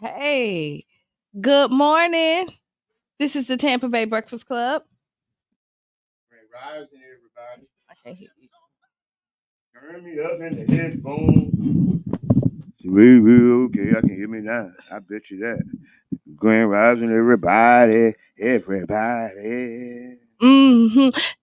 Hey, good morning. This is the Tampa Bay Breakfast Club. Grand rising, everybody. I can't hear you. Turn me up in the headphones. Okay, I can hear me now. I bet you that. Grand rising, everybody.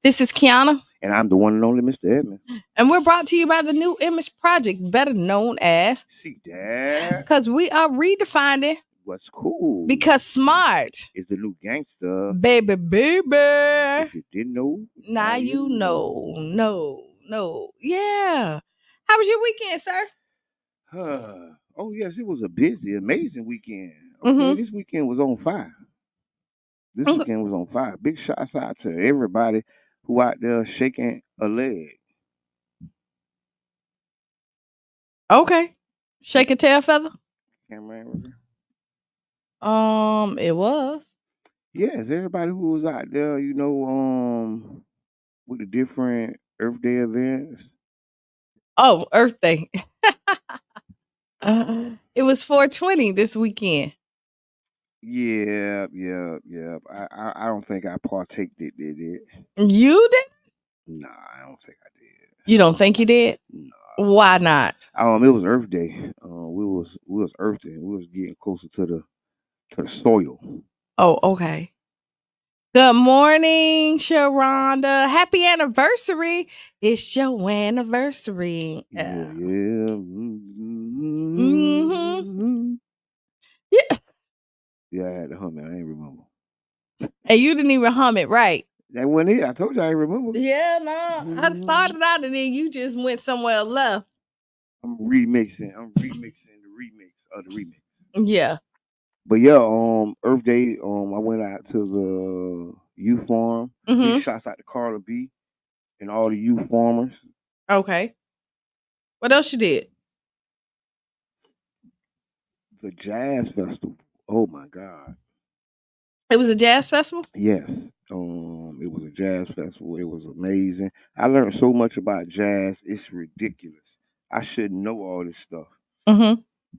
This is Qiana. And I'm the one and only Mr. Edmund. And we're brought to you by the New Image Project, better known as. See that? Because we are redefining. What's cool? Because smart is the new gangster. Baby. If you didn't know, now you know. No. Yeah. How was your weekend, sir? Oh, yes, it was a busy, amazing weekend. Okay, This weekend was on fire. Big shouts out to everybody who out there shaking a leg. Okay. Shake a tail feather? Can't remember. It was. Yes, everybody who was out there, with the different Earth Day events. Oh, Earth Day. It was 420 this weekend. Yeah. I don't think I partaked did it. You did? Nah, I don't think I did. You don't think you did? No. Why not? It was Earth Day. We was Earth Day. We was getting closer to the soil. Oh, okay. Good morning, Sharonda. Happy anniversary. It's your anniversary. Yeah. Yeah. Yeah, I had to hum it. I ain't remember. And you didn't even hum it right. That wasn't it. I told you I ain't remember. Yeah, no. I started out and then you just went somewhere left. I'm remixing the remix of the remix. Yeah. But yeah, Earth Day, I went out to the youth farm. Big shouts out to Carla B and all the youth farmers. Okay. What else you did? The jazz festival. Oh my God. It was a jazz festival? Yes. It was a jazz festival. It was amazing. I learned so much about jazz. It's ridiculous. I shouldn't know all this stuff.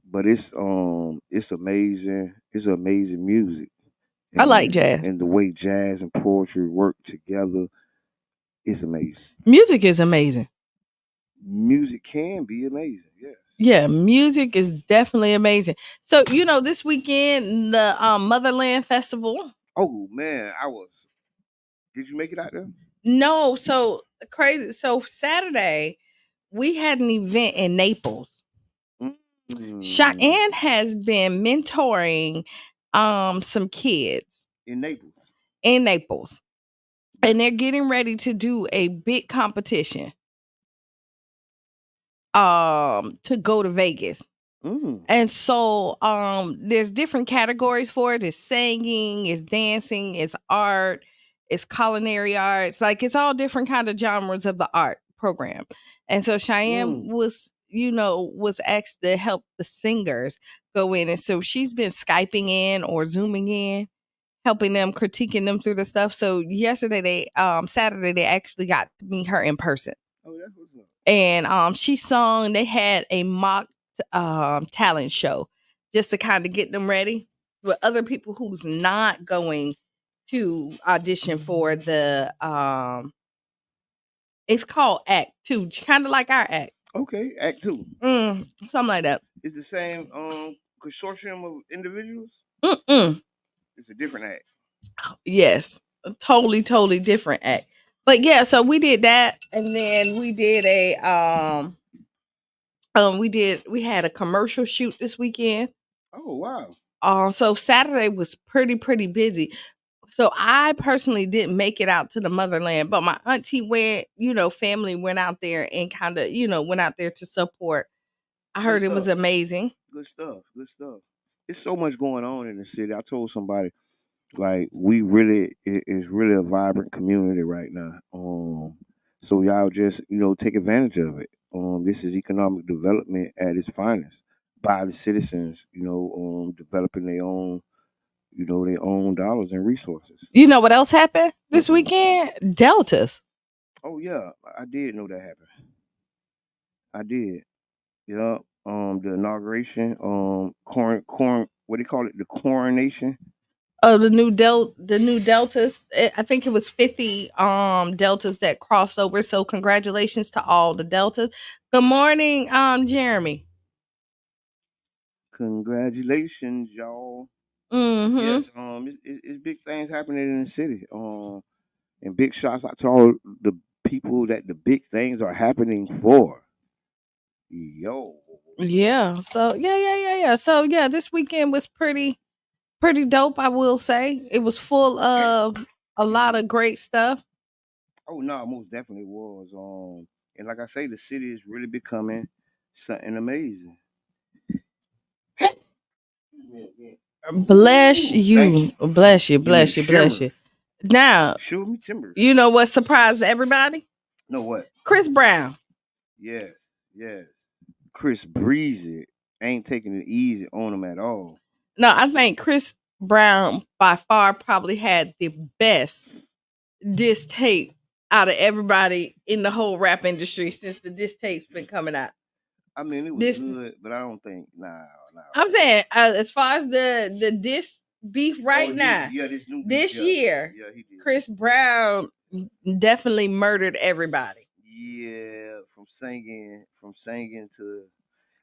But it's amazing. It's amazing music. I like jazz. And the way jazz and poetry work together, it's amazing. Music is amazing. Music can be amazing, yes. Yeah, music is definitely amazing. So, this weekend, the Motherland Festival. Oh, man, Did you make it out there? No, so crazy. So, Saturday, we had an event in Naples. Qiana has been mentoring some kids. In Naples. And they're getting ready to do a big competition to go to Vegas. And so there's different categories for it. It's singing, it's dancing, it's art, it's culinary arts. Like it's all different kind of genres of the art program. And so Qiana was asked to help the singers go in. And so she's been Skyping in or Zooming in, helping them, critiquing them through the stuff. So Saturday, they actually got to meet her in person. Oh, that's what's up. And she sung, they had a mock talent show just to kind of get them ready with other people who's not going to audition for the it's called Act 2, kind of like our act. Okay, Act 2. Something like that. It's the same consortium of individuals? It's a different act. Yes, a totally different act. But yeah, so we did that, and then we did we had a commercial shoot this weekend. Oh wow. So Saturday was pretty busy. So I personally didn't make it out to the motherland, but my auntie went, family went out there and kind of, went out there to support. I Good heard it was stuff. amazing. Good stuff. Good stuff. There's so much going on in the city. I told somebody like we really it's really a vibrant community right now. So y'all just take advantage of it. This is economic development at its finest by the citizens. Developing their own dollars and resources. You know what else happened this weekend? Deltas. Oh yeah, I did know that happened. I did. Yeah. The inauguration. What do you call it? The coronation. Oh, the new deltas. I think it was 50 deltas that crossed over. So congratulations to all the deltas. Good morning, Jeremy. Congratulations, y'all. Mm-hmm. Yes. It's big things happening in the city. And big shots out to all the people that the big things are happening for. Yo. Yeah. So yeah. So yeah, this weekend was pretty dope, I will say. It was full of a lot of great stuff. Oh no, most definitely was. And like I say, the city is really becoming something amazing. Bless Ooh, thank you. you. Bless you. Give me the Bless you. Bless shimmer. you. Now, Show me timbers. you know what surprised everybody? Know what? Chris Brown. Yes, yes. Chris Breezy ain't taking it easy on him at all. No, I think Chris Brown by far probably had the best diss tape out of everybody in the whole rap industry since the diss tape's been coming out. I mean, it was This good, but I don't think. Nah. I'm saying as far as the diss beef right now, This new beef, this year, yeah, he did. Chris Brown definitely murdered everybody. Yeah, from singing to,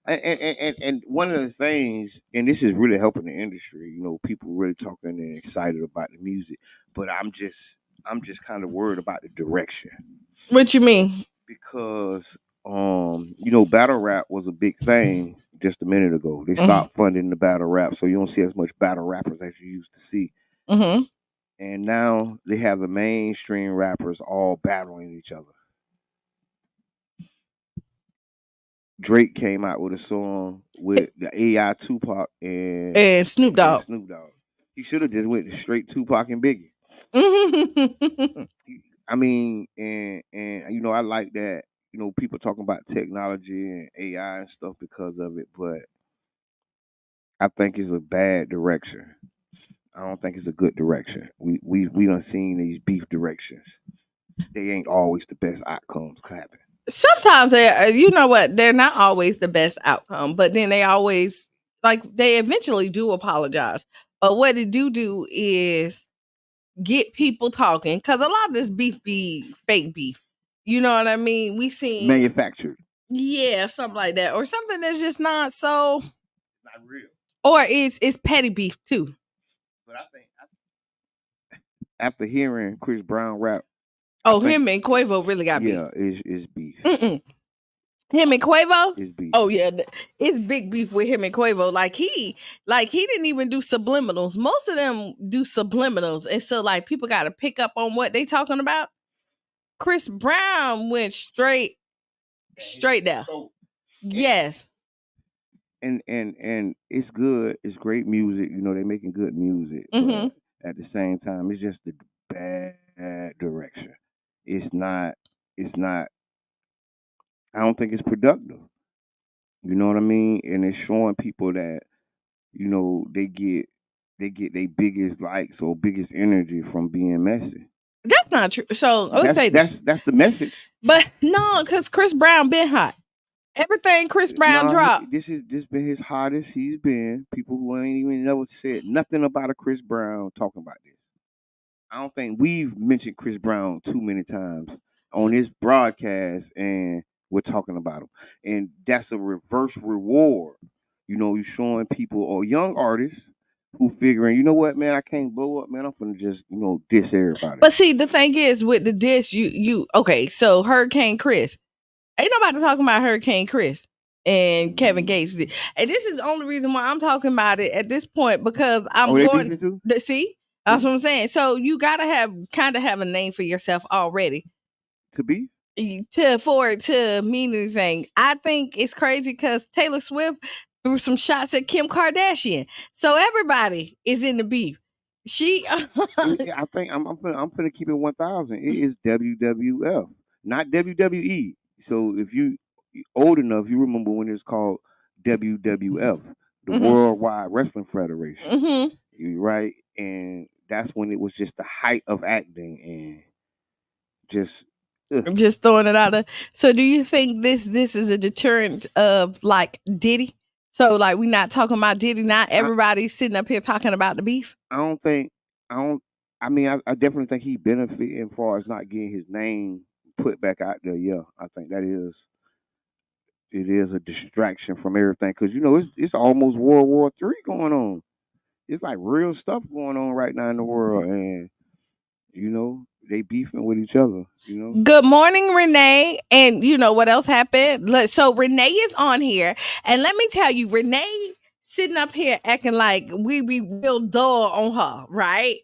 and one of the things, and this is really helping the industry. People really talking and excited about the music, but I'm just kind of worried about the direction. What you mean? Because battle rap was a big thing just a minute ago. They stopped funding the battle rap, so you don't see as much battle rappers as you used to see. Mm-hmm. And now they have the mainstream rappers all battling each other. Drake came out with a song with the AI Tupac And Snoop Dogg. He should have just went straight Tupac and Biggie. I mean, and I like that. People talking about technology and AI and stuff because of it, but I think it's a bad direction. I don't think it's a good direction. We done seen these beef directions. They ain't always the best outcomes happen. Sometimes you know what, they're not always the best outcome, but then they always they eventually do apologize. But what it do is get people talking because a lot of this beef be fake beef. You know what I mean? We seen Manufactured. Yeah, something like that, or something that's just not so, Not real. or it's petty beef too. But I think after hearing Chris Brown rap, Him and Quavo really got beef. Yeah, it's beef. Him and Quavo? It's beef. Oh yeah, it's big beef with him and Quavo. Like he didn't even do subliminals. Most of them do subliminals, and so people got to pick up on what they talking about. Chris Brown went straight there. So, yes. And it's good. It's great music. They're making good music, but at the same time, it's just the bad direction. It's not. It's not. I don't think it's productive. You know what I mean? And it's showing people that they get their biggest likes or biggest energy from being messy. That's not true. So let's say that's the message. But no, because Chris Brown been hot. Everything Chris Brown dropped. This been his hottest he's been. People who ain't even never said nothing about a Chris Brown talking about this. I don't think we've mentioned Chris Brown too many times on this broadcast, and we're talking about him. And that's a reverse reward. You're showing people or young artists who figuring, you know what, man, I can't blow up, man. I'm gonna just, diss everybody. But see, the thing is with the diss, you okay, so Hurricane Chris. Ain't nobody talking about Hurricane Chris and Kevin Gates. And this is the only reason why I'm talking about it at this point, because I'm going to see. That's what I'm saying. So you gotta have a name for yourself already. To be? For it to mean anything. I think it's crazy because Taylor Swift threw some shots at Kim Kardashian. So everybody is in the beef. I think I'm gonna keep it 1,000. It is WWF, not WWE. So if you old enough, you remember when it was called WWF, the Worldwide Wrestling Federation, right? And that's when it was just the height of acting and just throwing it out there. So do you think this is a deterrent of like Diddy? So like we're not talking about Diddy, not everybody's sitting up here talking about the beef? I definitely think he benefited as far as not getting his name put back out there. Yeah, I think it is a distraction from everything because it's almost World War III going on. It's like real stuff going on right now in the world, and they beefing with each other. Good morning, Renee. And you know what else happened? So Renee is on here, and let me tell you, Renee sitting up here acting like we be real dull on her, right?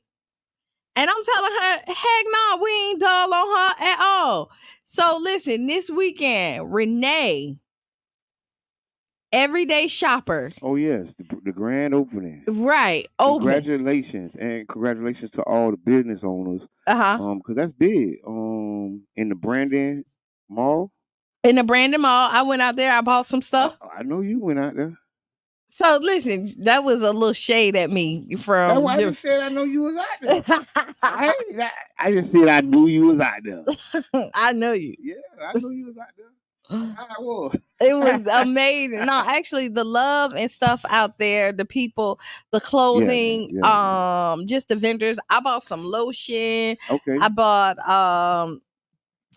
And I'm telling her, heck no, we ain't dull on her at all. So listen, this weekend, Renee, Everyday Shopper. Oh yes, the grand opening. Right. Congratulations, and congratulations to all the business owners. Because that's big. In the Brandon Mall. In the Brandon Mall, I went out there. I bought some stuff. I know you went out there. So listen, that was a little shade at me from. That's why I just said I know you was out there. I just said I knew you was out there. I know you. Yeah, I knew you was out there. I was. It was amazing. No, actually, the love and stuff out there, the people, the clothing, just the vendors. I bought some lotion. Okay. I bought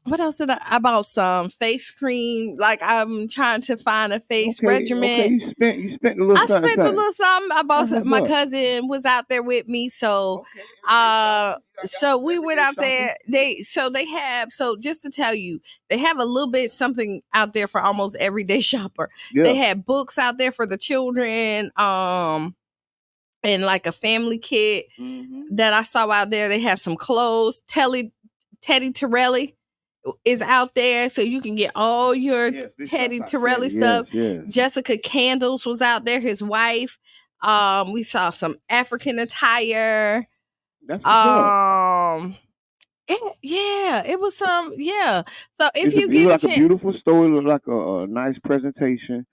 what else did I bought some face cream. Like I'm trying to find a face regimen. Okay, you spent a little something. I spent a little something. I bought my cousin was out there with me. So so we went out there. They have just to tell you, they have a little bit something out there for almost everyday shopper. Yeah. They have books out there for the children, and like a family kit that I saw out there. They have some clothes. Teddy Torelli is out there, so you can get all your Teddy Torelli stuff. Yes. Jessica Candles was out there, his wife. We saw some African attire. That's what's up. It was some. Yeah. So if you get like a beautiful store, it looked like a nice presentation.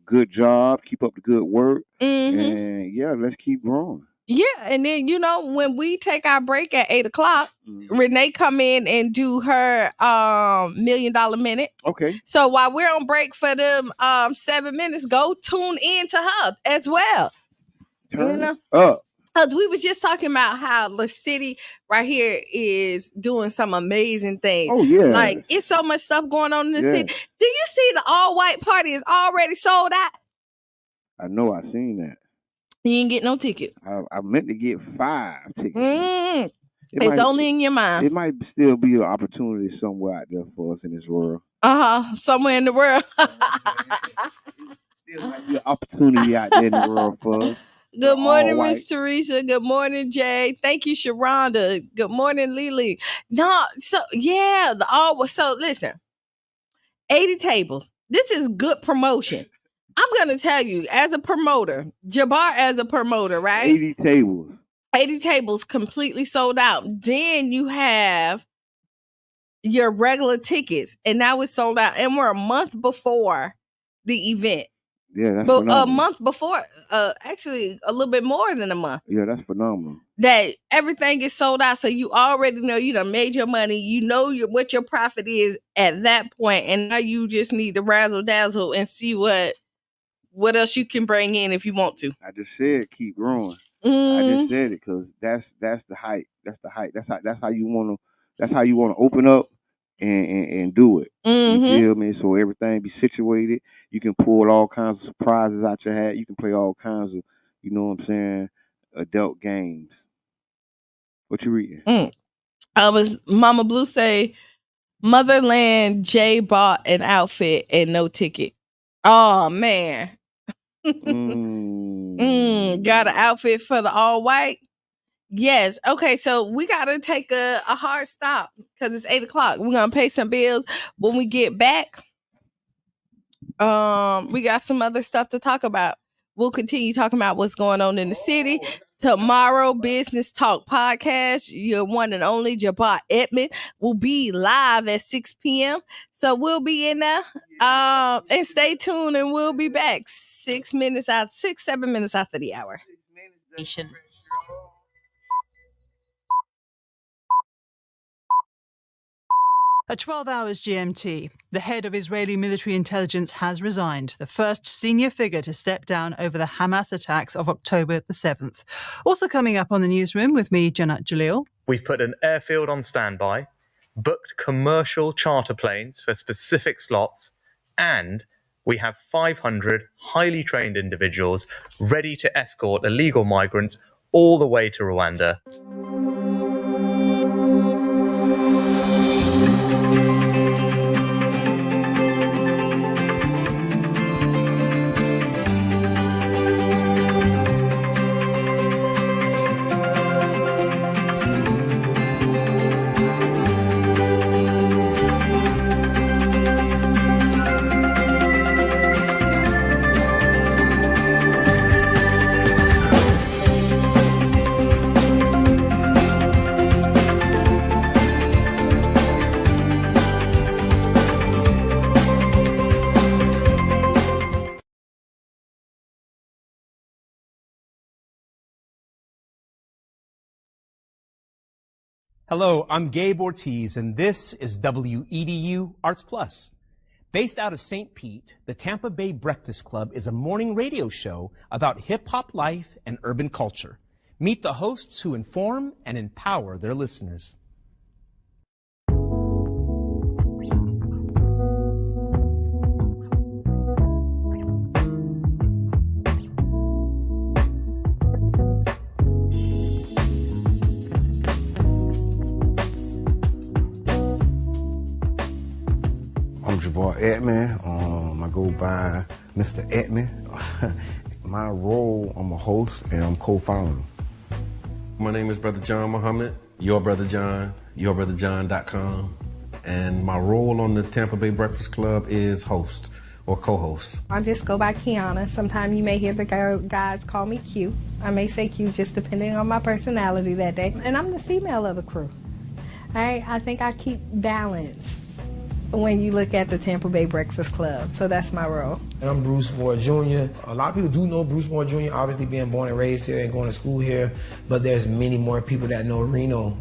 Good job. Keep up the good work. And let's keep growing. Yeah, and then when we take our break at 8:00, Renee come in and do her $1 Million Minute. Okay. So while we're on break for them 7 minutes, go tune in to her as well. Turn up. Because we was just talking about how the city right here is doing some amazing things. Oh yeah. Like it's so much stuff going on in the city. Do you see the all-white party is already sold out? I know, I seen that. You didn't get no ticket. I meant to get 5 tickets. It's only in your mind. It might still be an opportunity somewhere out there for us in this world. Somewhere in the world. Still might be an opportunity out there in the world for us. Good morning, Miss Teresa. Good morning, Jay. Thank you, Sharonda. Good morning, Lily. No, so listen, 80 tables. This is good promotion. I'm going to tell you, as a promoter, Jabbar as a promoter, right? 80 tables. 80 tables completely sold out. Then you have your regular tickets, and now it's sold out. And we're a month before the event. Yeah, that's phenomenal. A month before, actually a little bit more than a month. Yeah, that's phenomenal. That everything is sold out, so you already know you done made your money. You know what your profit is at that point, and now you just need to razzle dazzle and see what else you can bring in if you want to. I just said keep growing. I just said it because that's the height. That's the height. That's how you want to open up and do it. You feel me? So everything be situated. You can pull all kinds of surprises out your hat. You can play all kinds of you know what I'm saying, adult games. What you reading? Mama Blue say, Motherland Jay bought an outfit and no ticket. Oh man. Got an outfit for the all white. Yes. Okay. So we gotta take a hard stop because it's 8:00. We're gonna pay some bills. When we get back, we got some other stuff to talk about. We'll continue talking about what's going on in the city. Tomorrow, Business Talk Podcast, your one and only Jabbar Edmond will be live at 6 p.m. So we'll be in there. And stay tuned and we'll be back 7 minutes after the hour. At 12 hours GMT, the head of Israeli military intelligence has resigned, the first senior figure to step down over the Hamas attacks of October the 7th. Also coming up on the newsroom with me, Janat Jalil. We've put an airfield on standby, booked commercial charter planes for specific slots, and we have 500 highly trained individuals ready to escort illegal migrants all the way to Rwanda. Hello, I'm Gabe Ortiz, and this is WEDU Arts Plus. Based out of St. Pete, the Tampa Bay Breakfast Club is a morning radio show about hip-hop life and urban culture. Meet the hosts who inform and empower their listeners. I'm Jabbar Edmond. I go by Mr. Edmond. My role, I'm a host and I'm co-founder. My name is Brother John Muhammad, Your Brother John, YourBrotherJohn.com. And my role on the Tampa Bay Breakfast Club is host or co-host. I just go by Qiana. Sometimes you may hear the guys call me Q. I may say Q just depending on my personality that day. And I'm the female of the crew. I think I keep balance when you look at the Tampa Bay Breakfast Club. So that's my role. And I'm Bruce Moore Jr. A lot of people do know Bruce Moore Jr., obviously being born and raised here and going to school here, but there's many more people that know Reno.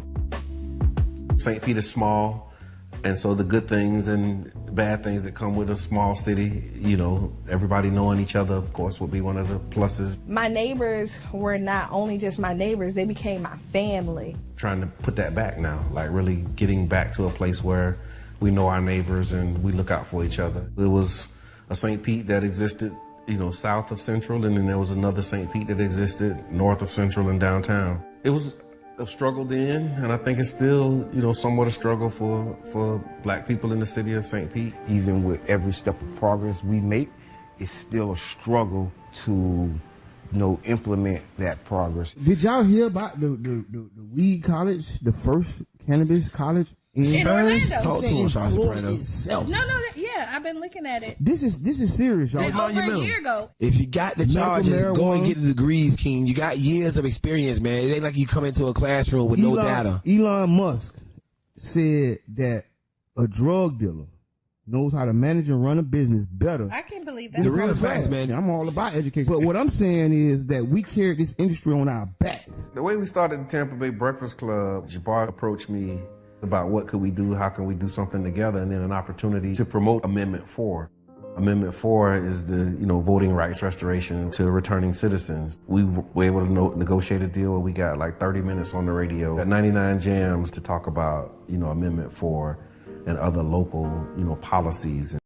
St. Pete is small, and so the good things and bad things that come with a small city, you know, everybody knowing each other, of course, would be one of the pluses. My neighbors were not only just my neighbors, they became my family. Trying to put that back now, like really getting back to a place where we know our neighbors and we look out for each other. There was a St. Pete that existed, you know, south of Central, and then there was another St. Pete that existed north of Central and downtown. It was a struggle then, and I think it's still, you know, somewhat a struggle for black people in the city of St. Pete. Even with every step of progress we make, it's still a struggle to, implement that progress. Did y'all hear about the weed college, the first cannabis college in Orlando? Talk to him, Charles Soprano. No, yeah, I've been looking at it. This is serious, y'all. Over a year ago. If you got the charges, go and get the degrees, King. You got years of experience, man. It ain't like you come into a classroom with no data. Elon Musk said that a drug dealer knows how to manage and run a business better. I can't believe that. The real facts, man. I'm all about education. But what I'm saying is that we carry this industry on our backs. The way we started the Tampa Bay Breakfast Club, Jabbar approached me about what could we do, how can we do something together, and then an opportunity to promote Amendment 4. Amendment 4 is the, voting rights restoration to returning citizens. We were able to negotiate a deal where we got like 30 minutes on the radio at 99 Jams to talk about, Amendment 4 and other local, policies.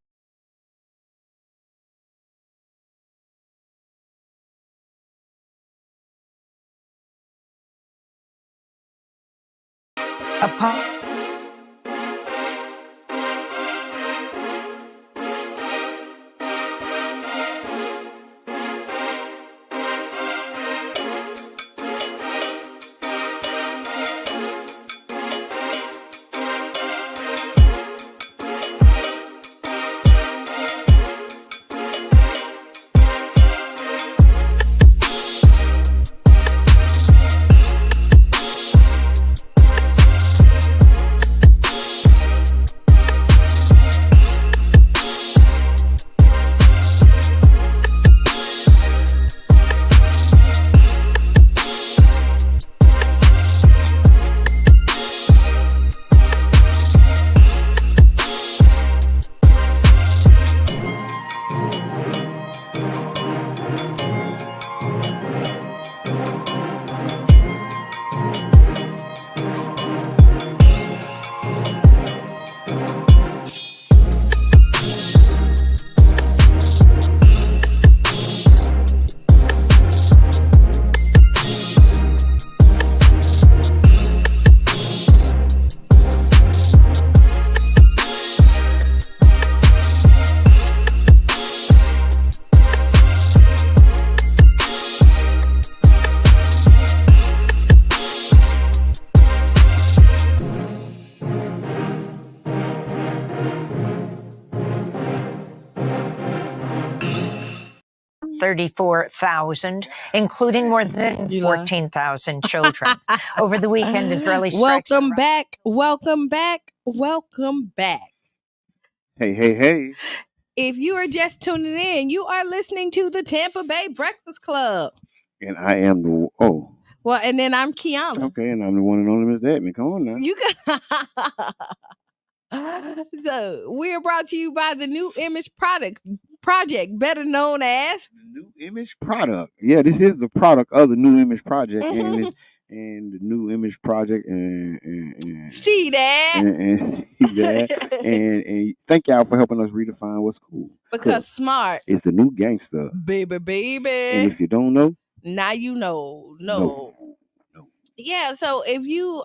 34,000, including more than 14,000 children. Over the weekend, Israeli strikes. Welcome back. Welcome back. Welcome back. Hey, hey, hey. If you are just tuning in, you are listening to the Tampa Bay Breakfast Club. And I am the, oh. Well, and then I'm Qiana. Okay, and I'm the one and only Miss Edmund. Come on now. You got. So we're brought to you by the New Image Project, better known as the New Image Product. Yeah, this is the product of the New Image Project, and the New Image Project, and see that, and thank y'all for helping us redefine what's cool. Because smart is the new gangster, baby. And if you don't know, now you know. No. Yeah, so if you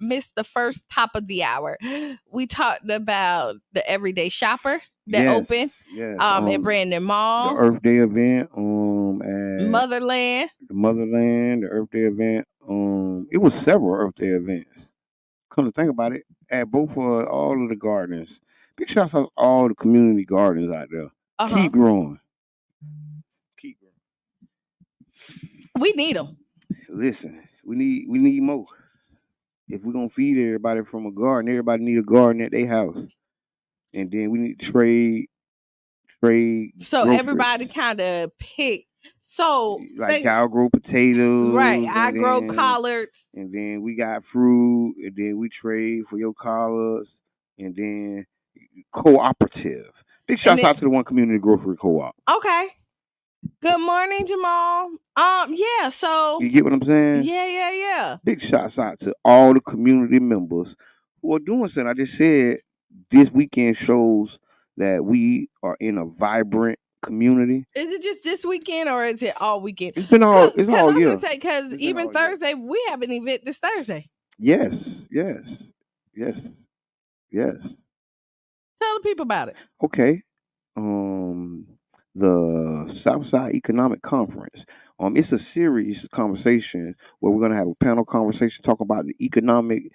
missed the first top of the hour, we talked about the Everyday Shopper that opened at Brandon Mall. The Earth Day event at Motherland. The Earth Day event. It was several Earth Day events. Come to think about it, at both all of the gardens. Big shouts out to all the community gardens out there. Keep growing. We need them. Listen. We need more. If we're gonna feed everybody from a garden, everybody need a garden at their house. And then we need to trade. So groceries. Everybody kind of pick. So like y'all grow potatoes. Right. I grow collards. And then we got fruit. And then we trade for your collards. And then cooperative. Big shouts out to the One Community Grocery Co-op. Okay. Good morning, Jamal. Yeah, so you get what I'm saying? Yeah. Big shouts out to all the community members who are doing something. I just said this weekend shows that we are in a vibrant community. Is it just this weekend or is it all weekend? It's been all. It's all year. Because even Thursday, we have an event this Thursday. Yes. Tell the people about it. Okay. The Southside Economic Conference. It's a series conversation where we're gonna have a panel conversation, talk about the economic.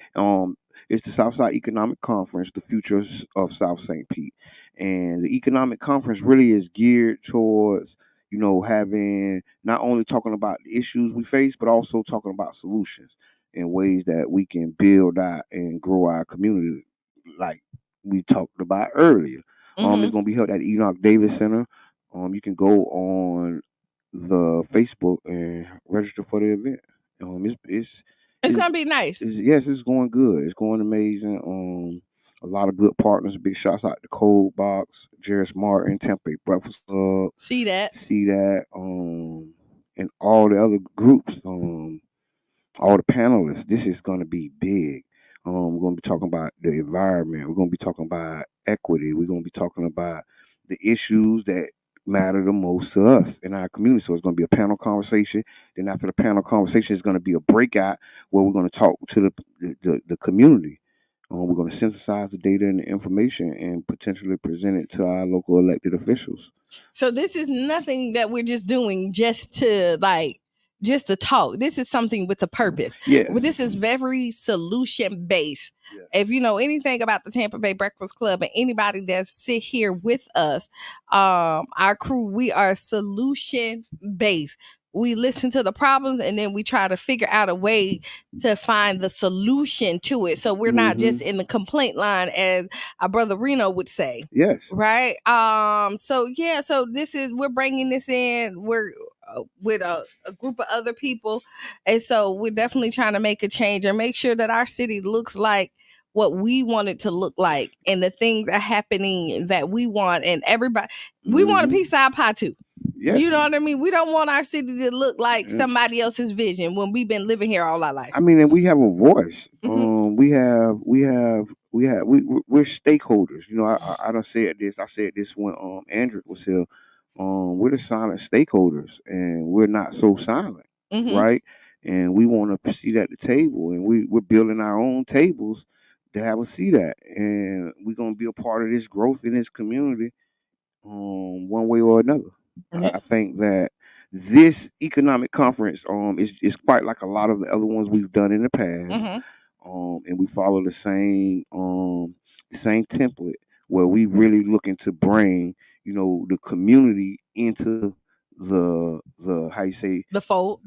It's the Southside Economic Conference, the future of South St. Pete, and the economic conference really is geared towards having not only talking about the issues we face, but also talking about solutions and ways that we can build out and grow our community, like we talked about earlier. It's gonna be held at the Enoch Davis Center. You can go on the Facebook and register for the event. It's gonna be nice. It's going good. It's going amazing. A lot of good partners. Big shouts out to Cold Box, Jairus Martin, Tampa Breakfast Club. See that. And all the other groups. All the panelists. This is gonna be big. We're gonna be talking about the environment. We're gonna be talking about equity. We're gonna be talking about the issues that matter the most to us in our community. So it's going to be a panel conversation. Then after the panel conversation, it's going to be a breakout where we're going to talk to the community. We're going to synthesize the data and the information and potentially present it to our local elected officials. So this is nothing that we're just doing just to talk. This is something with a purpose. Yes. This is very solution based. Yes. If you know anything about the Tampa Bay Breakfast Club and anybody that sit here with us, our crew, we are solution based. We listen to the problems and then we try to figure out a way to find the solution to it. So we're not just in the complaint line, as our brother Reno would say. Yes. Right. So we're bringing this in. We're with a group of other people, and so we're definitely trying to make a change and make sure that our city looks like what we want it to look like, and the things are happening that we want, and everybody we want a piece of our pie too. Yes. You know what I mean? We don't want our city to look like somebody else's vision when we've been living here all our life. I mean, and we have a voice. We're stakeholders. You know, I done said this. I said this when Andrew was here. We're the silent stakeholders, and we're not so silent, right? And we want to sit at the table, and we're building our own tables to have a seat at, and we're gonna be a part of this growth in this community, one way or another. I think that this economic conference is quite like a lot of the other ones we've done in the past, and we follow the same template where we really looking to bring the community into the how you say the fold.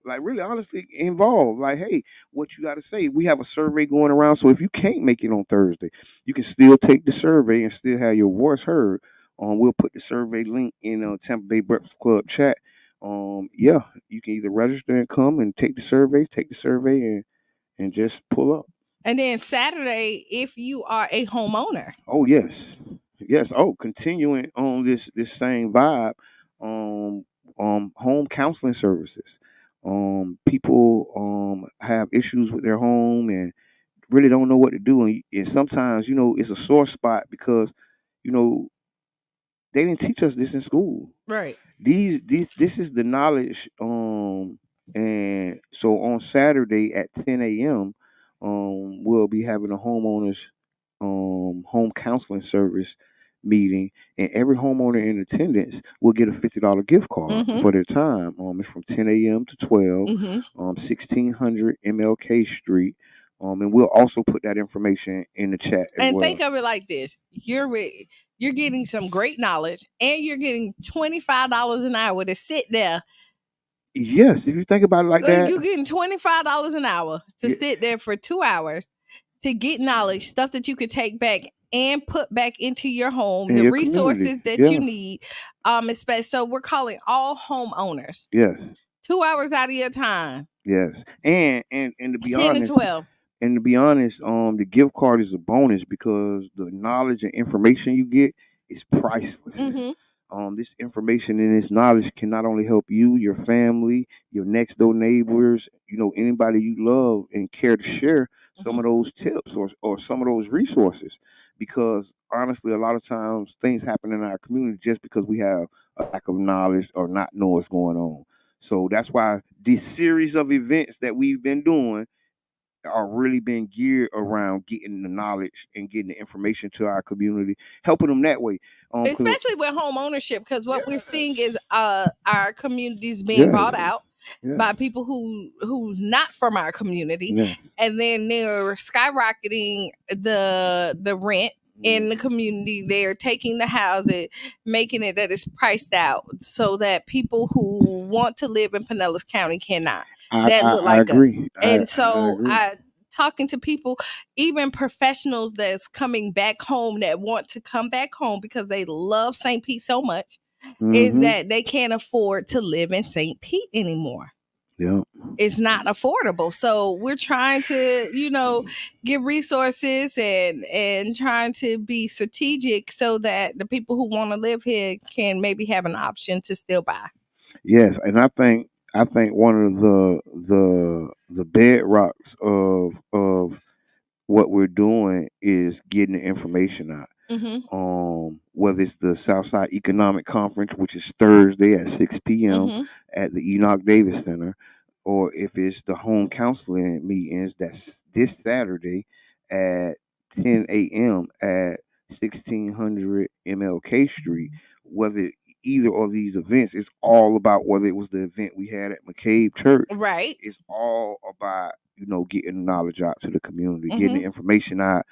Like really honestly involved. Like, hey, what you got to say? We have a survey going around, so if you can't make it on Thursday, you can still take the survey and still have your voice heard. We'll put the survey link in Tampa Bay Breakfast Club chat. You can either register and come and take the survey and just pull up. And then Saturday, if you are a homeowner. Oh yes. Oh, continuing on this same vibe, home counseling services. People have issues with their home and really don't know what to do, and sometimes it's a sore spot because they didn't teach us this in school. Right. This is the knowledge. And so on Saturday at 10 a.m., we'll be having a homeowners home counseling service meeting, and every homeowner in attendance will get a $50 gift card for their time. It's from 10 a.m. to 12, 1600 MLK Street. And we'll also put that information in the chat as well. Think of it like this: you're getting some great knowledge, and you're getting $25 an hour to sit there. Yes, if you think about it like that, you're getting $25 an hour to sit there for 2 hours to get knowledge, stuff that you could take back and put back into your home, the resources that you need. Especially, so we're calling all homeowners. Yes. 2 hours out of your time. Yes, and to be 10 honest, to 12. And to be honest, the gift card is a bonus because the knowledge and information you get is priceless. This information and this knowledge can not only help you, your family, your next door neighbors, anybody you love and care to share some of those tips or some of those resources. Because honestly, a lot of times things happen in our community just because we have a lack of knowledge or not know what's going on. So that's why this series of events that we've been doing are really being geared around getting the knowledge and getting the information to our community, helping them that way. Especially with home ownership, because what we're seeing is our communities being bought out by people who's not from our community, and then they're skyrocketing the rent in the community. They're taking the houses, making it that it's priced out so that people who want to live in Pinellas County cannot. I agree. And so talking to people, even professionals that's coming back home that want to come back home because they love St. Pete so much, is that they can't afford to live in St. Pete anymore. Yeah. It's not affordable. So we're trying to, give resources and trying to be strategic so that the people who want to live here can maybe have an option to still buy. Yes, and I think one of the bedrocks of what we're doing is getting the information out. Whether it's the Southside Economic Conference, which is Thursday at 6 p.m. at the Enoch Davis Center, or if it's the home counseling meetings, that's this Saturday at 10 a.m. at 1600 MLK Street. Whether either of these events, it's all about whether it was the event we had at McCabe Church. Right. It's all about, getting the knowledge out to the community, getting the information out.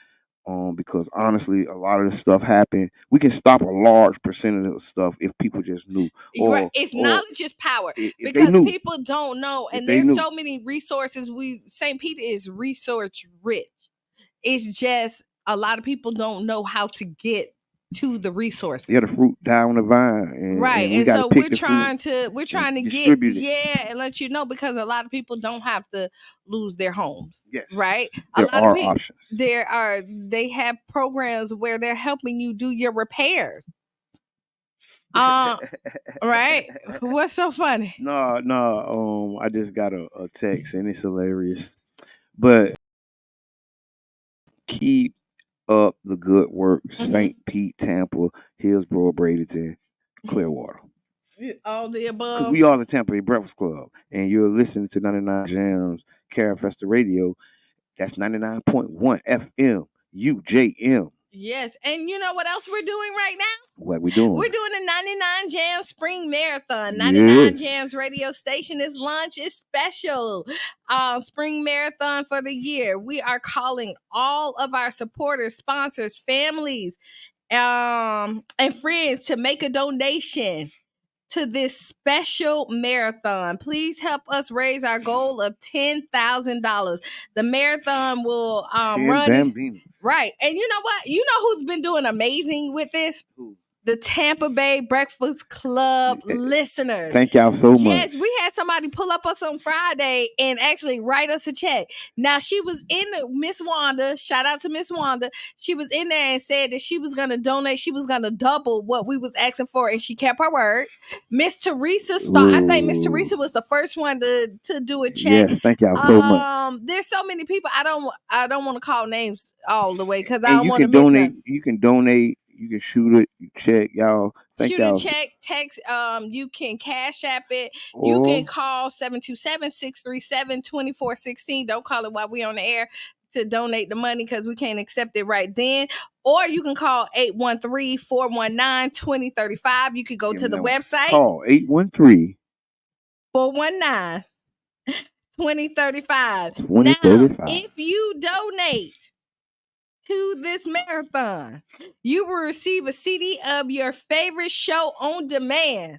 Because honestly, a lot of this stuff happened. We can stop a large percentage of the stuff if people just knew. It's knowledge is power, because people don't know, and there's so many resources. St. Peter is resource rich. It's just a lot of people don't know how to get to the resources. Yeah, the fruit die on the vine, right? And so we're trying to get and let you know, because a lot of people don't have to lose their homes. Yes, right. There are options. They have programs where they're helping you do your repairs. Right? What's so funny? No. I just got a text and it's hilarious, but keep up the good work. St. Pete, Tampa, Hillsborough, Bradenton, Clearwater. All the above. Because we are the Tampa Bay Breakfast Club, and you're listening to 99 Jams, Karen Fester Radio. That's 99.1 FM, UJM. Yes, and you know what else we're doing right now? What we doing? We're doing a 99 Jams Spring Marathon. 99 Jams radio station is launch is special. Spring Marathon for the year. We are calling all of our supporters, sponsors, families, and friends to make a donation to this special marathon. Please help us raise our goal of $10,000. The marathon will run. Right. And you know what? You know who's been doing amazing with this? Who? The Tampa Bay Breakfast Club listeners. Thank y'all so much. Yes, we had somebody pull up us on Friday and actually write us a check. Now, she was in Miss Wanda. Shout out to Miss Wanda. She was in there and said that she was going to donate. She was going to double what we was asking for, and she kept her word. Miss Teresa I think Miss Teresa was the first one to do a check. Yes, thank y'all so much. There's so many people. I don't want to call names all the way because I don't want to miss nothing. You can donate. You can shoot it, check, y'all. Shoot a check, text. You can Cash App it. You can call 727-637-2416. Don't call it while we on the air to donate the money because we can't accept it right then. Or you can call 813-419-2035. You could go to the website. Call 813-419-2035. Now, if you donate to this marathon, you will receive a CD of your favorite show on demand.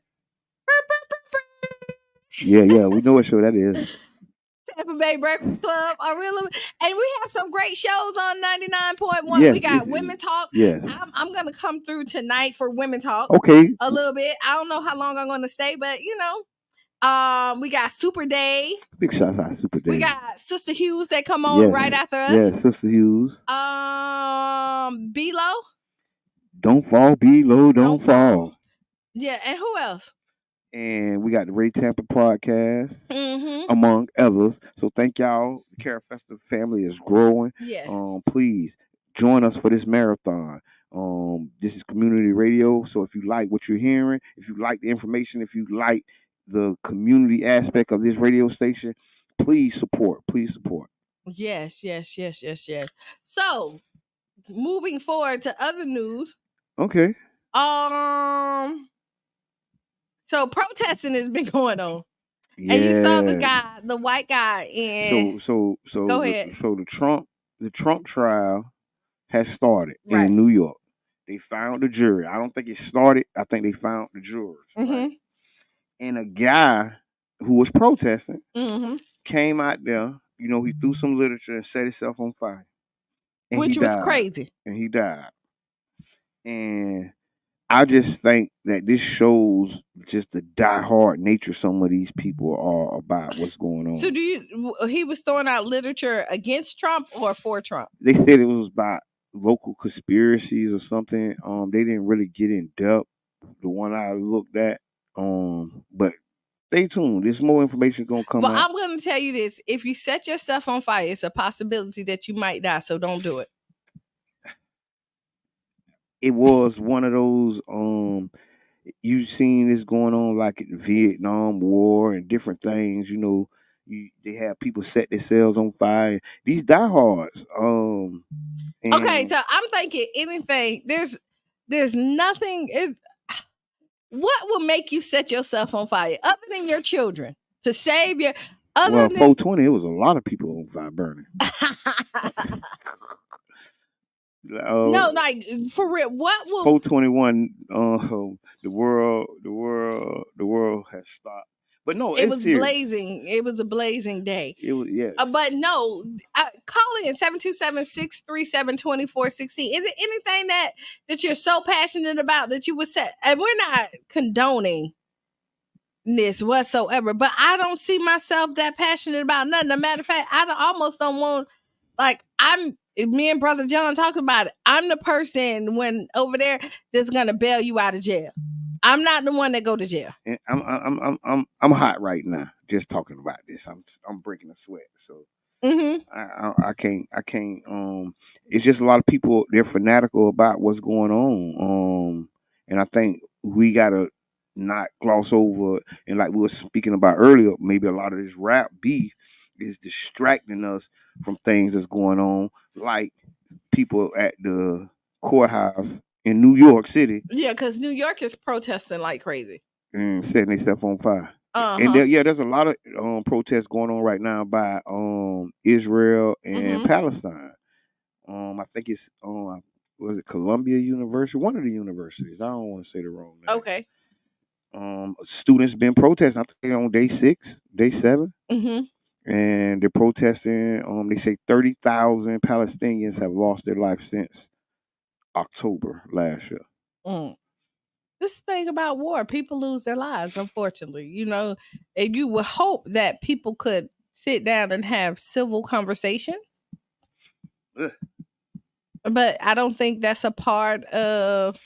Yeah, we know what show that is. Tampa Bay Breakfast Club. And we have some great shows on 99.1. Yes, we got Women Talk. Yes. I'm going to come through tonight for Women Talk. Okay. A little bit. I don't know how long I'm going to stay, but we got Super Day. Big shout out Super Day. We got Sister Hughes that come on right after us. Yes, Sister Hughes. B-Lo. Don't fall, B-Lo, don't fall. Yeah, and who else? And we got the Ray Tampa podcast, among others. So thank y'all. The Cara Festival family is growing. Yeah. Please join us for this marathon. This is community radio. So if you like what you're hearing, if you like the information, if you like the community aspect of this radio station, please support. Please support. Yes. So, moving forward to other news. Okay. So protesting has been going on. Yeah. And you saw the white guy in. So go ahead. So the Trump trial has started in New York. They found the jury. I don't think it started. I think they found the jurors. Right? And a guy who was protesting came out there. He threw some literature and set himself on fire. And which was crazy. And he died. And I just think that this shows just the diehard nature some of these people are about what's going on. So he was throwing out literature against Trump or for Trump? They said it was about local conspiracies or something. They didn't really get in depth. The one I looked at. But stay tuned. There's more information going to come out. Well, I'm going to tell you this. If you set yourself on fire, it's a possibility that you might die. So don't do it. it was one of those you've seen this going on like the Vietnam War and different things, they have people set themselves on fire. These diehards. Okay, so I'm thinking anything. There's nothing. What will make you set yourself on fire other than your children to save your? Well, 420, it was a lot of people on fire burning. No, like for real. What will 421? The world has stopped. But no, it was serious. blazing. It was a blazing day. It was, yes. But no, call in 727-637-2416. Is it anything that you're so passionate about that you would say? And we're not condoning this whatsoever, but I don't see myself that passionate about nothing. As a matter of fact, I almost don't want, like, me and Brother John talking about it. I'm the person when over there that's gonna bail you out of jail. I'm not the one that go to jail. And I'm hot right now just talking about this. I'm breaking a sweat. So I can't. It's just a lot of people, they're fanatical about what's going on. And I think we gotta not gloss over, and like we were speaking about earlier, maybe a lot of this rap beef is distracting us from things that's going on, like people at the courthouse in New York City. Yeah, because New York is protesting like crazy and setting themselves on fire. And there's a lot of protests going on right now by Israel and Palestine. I think it's was it Columbia University? One of the universities. I don't want to say the wrong name. Okay. Students been protesting. I think they're on day 6, day 7. And they're protesting. They say 30,000 Palestinians have lost their life since October last year. This thing about war, people lose their lives, unfortunately, and you would hope that people could sit down and have civil conversations. But I don't think that's a part of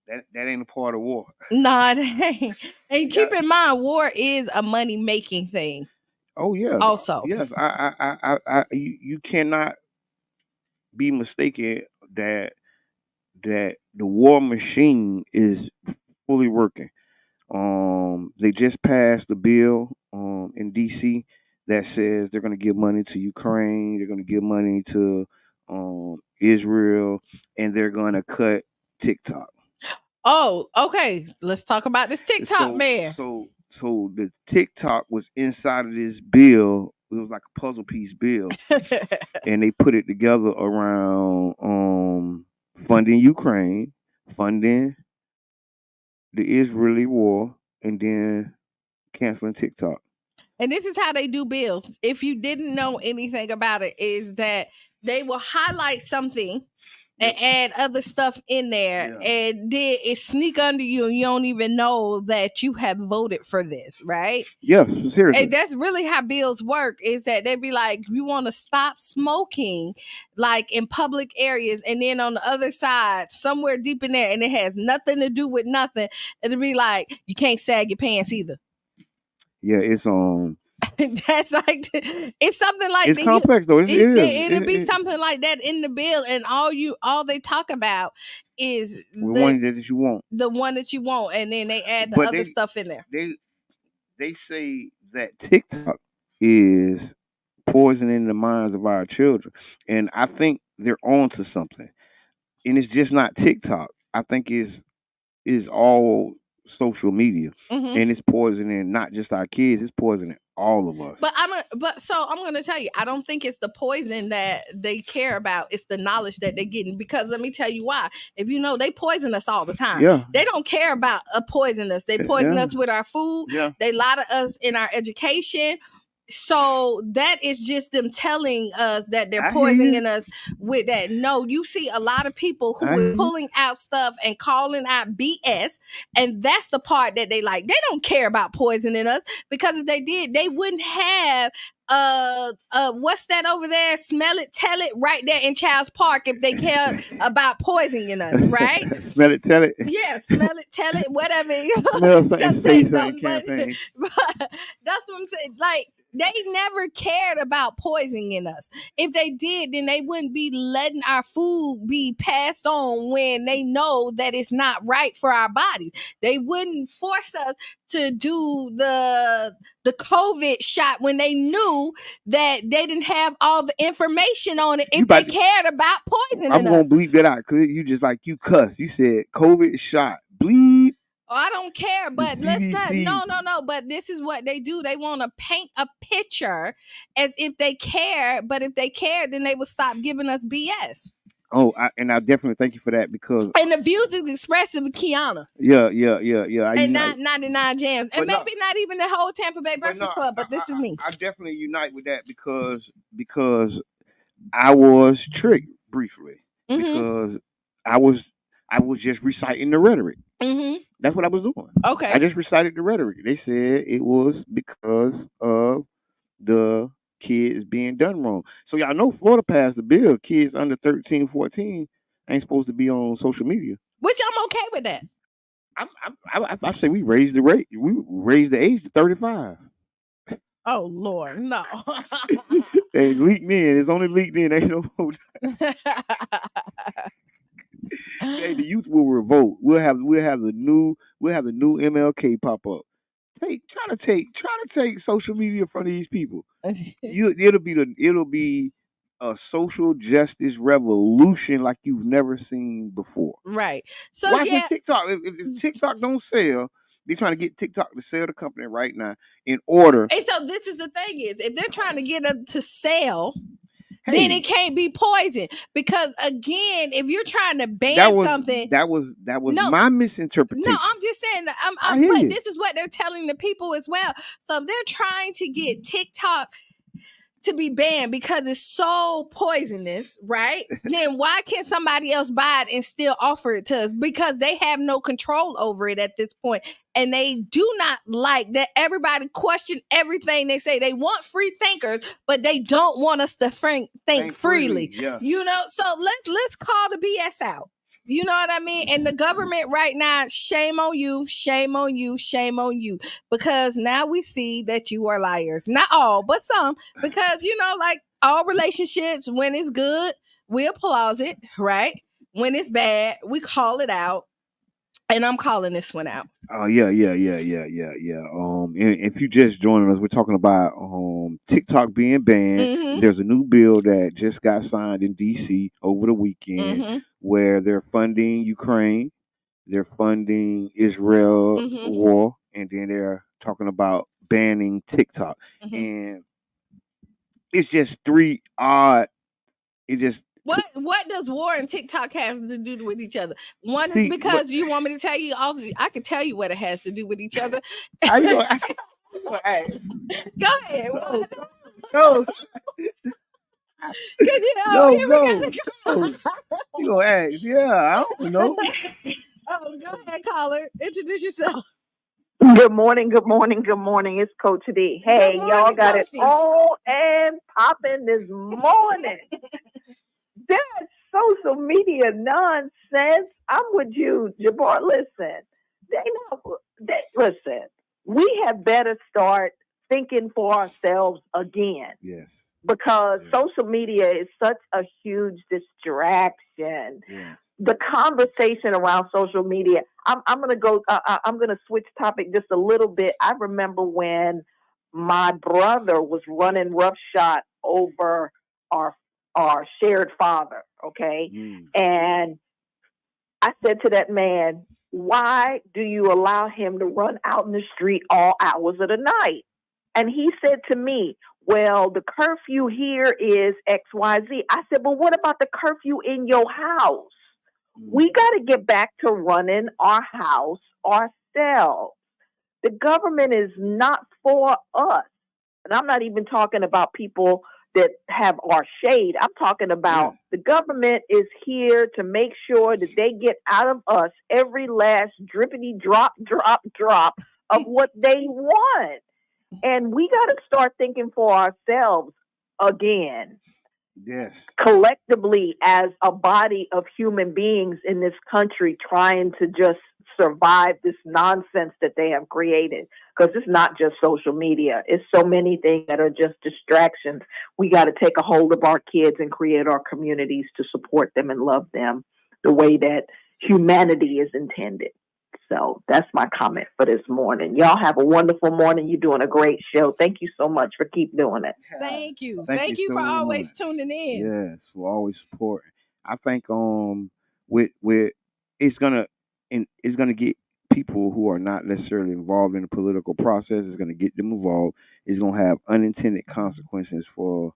that ain't a part of war. Nah, it ain't. And keep in mind, war is a money making thing. Oh yes. Also. Yes. You cannot be mistaken that the war machine is fully working. They just passed a bill in DC that says they're going to give money to Ukraine, they're going to give money to Israel, and they're going to cut TikTok. Oh, okay. Let's talk about this TikTok man. So the TikTok was inside of this bill. It was like a puzzle piece bill, and they put it together around funding Ukraine, funding the Israeli war, and then canceling TikTok. And this is how they do bills. If you didn't know anything about it, is that they will highlight something and add other stuff in there, and then it sneak under you, and you don't even know that you have voted for this, right? Yes, seriously. And that's really how bills work, is that they be like, you want to stop smoking, like in public areas, and then on the other side, somewhere deep in there, and it has nothing to do with nothing, it'll be like, you can't sag your pants either. Yeah, it's that's like, it's something like it's complex though. It'll be something like that in the bill, and all they talk about is the one that you want, and then they add the other stuff in there. They say that TikTok is poisoning the minds of our children, and I think they're onto something. And it's just not TikTok. I think it's all social media, and it's poisoning not just our kids, it's poisoning all of us. But I'm gonna tell you, I don't think it's the poison that they care about, it's the knowledge that they're getting. Because let me tell you why. If they poison us all the time. They don't care about poison us. They poison us with our food. They lie to us in our education. So that is just them telling us that they're poisoning us with that. No, you see a lot of people who are pulling out stuff and calling out BS. And that's the part that they like. They don't care about poisoning us, because if they did, they wouldn't have what's that over there? Smell it, tell it, right there in Child's Park, if they care about poisoning us, right? Smell it, tell it. Yeah, smell it, tell it, whatever. Smell something, say something, but that's what I'm saying. Like, They never cared about poisoning us. If they did, then they wouldn't be letting our food be passed on when they know that it's not right for our bodies. They wouldn't force us to do the COVID shot when they knew that they didn't have all the information on it if they cared about poisoning I'm us. gonna bleep that out because you just like you cuss. You said COVID shot. Bleep. Oh, I don't care, but let's not. No. But this is what they do. They want to paint a picture as if they care. But if they care, then they would stop giving us BS. Oh, and I definitely thank you for that because. And the views is expressive of Qiana. Yeah. And not 99 Jams, and maybe not even the whole Tampa Bay Breakfast Club. But this is me. I definitely unite with that because I was tricked briefly because I was just reciting the rhetoric. That's what I was doing. Okay. I just recited the rhetoric. They said it was because of the kids being done wrong. So y'all know Florida passed the bill. Kids under 13, 14 ain't supposed to be on social media. Which I'm okay with that. I say we raised the rate. We raised the age to 35. Oh Lord, no. They leaked in. It's only leaked in. Ain't no. Hey, the youth will revolt. We'll have the new MLK pop up. Try to take social media from these people. It'll be a social justice revolution like you've never seen before. Right. So watch TikTok. If TikTok don't sell, they're trying to get TikTok to sell the company right now in order. And so this is the thing is, if they're trying to get them to sell, then it can't be poison. Because again, if you're trying to ban something, that was my misinterpretation. No, I'm just saying. But this is what they're telling the people as well. So if they're trying to get TikTok to be banned because it's so poisonous, right? Then why can't somebody else buy it and still offer it to us? Because they have no control over it at this point. And they do not like that everybody question everything they say. They want free thinkers, but they don't want us to think freely. Yeah. You know, so let's call the BS out. You know what I mean? And the government right now, shame on you, shame on you, shame on you. Because now we see that you are liars. Not all, but some. Because, you know, like all relationships, when it's good, we applaud it, right? When it's bad, we call it out. And I'm calling this one out. Oh, yeah. If you just joining us, we're talking about TikTok being banned. Mm-hmm. There's a new bill that just got signed in DC over the weekend where they're funding Ukraine, they're funding Israel war, and then they're talking about banning TikTok. And it's just three odd. It just. What does war and TikTok have to do with each other? One is because you want me to tell you all. I can tell you what it has to do with each other. Go ahead. No. You gonna ask? Yeah, I don't know. Go ahead, caller. Introduce yourself. Good morning. It's Coach D. Hey, y'all got it on and popping this morning. That social media nonsense. I'm with you, Jabbar. Listen, listen. We have better start thinking for ourselves again. Yes. Because social media is such a huge distraction. Yeah. The conversation around social media. I'm gonna switch topic just a little bit. I remember when my brother was running roughshod over our shared father. Okay, and I said to that man, "Why do you allow him to run out in the street all hours of the night?" And he said to me, "Well, the curfew here is XYZ." I said, "But what about the curfew in your house? We got to get back to running our house ourselves. The government is not for us." And I'm not even talking about people that have our shade. I'm talking about the government is here to make sure that they get out of us every last drippity drop of what they want. And we got to start thinking for ourselves again. Yes. Collectively as a body of human beings in this country trying to just survive this nonsense that they have created. Because it's not just social media. It's so many things that are just distractions. We got to take a hold of our kids and create our communities to support them and love them the way that humanity is intended. So that's my comment for this morning. Y'all have a wonderful morning. You're doing a great show. Thank you so much for keep doing it. Thank you. Thank you for so always much. tuning in. Yes, for always supporting. I think with it's gonna get people who are not necessarily involved in the political process. It's gonna get them involved. It's gonna have unintended consequences for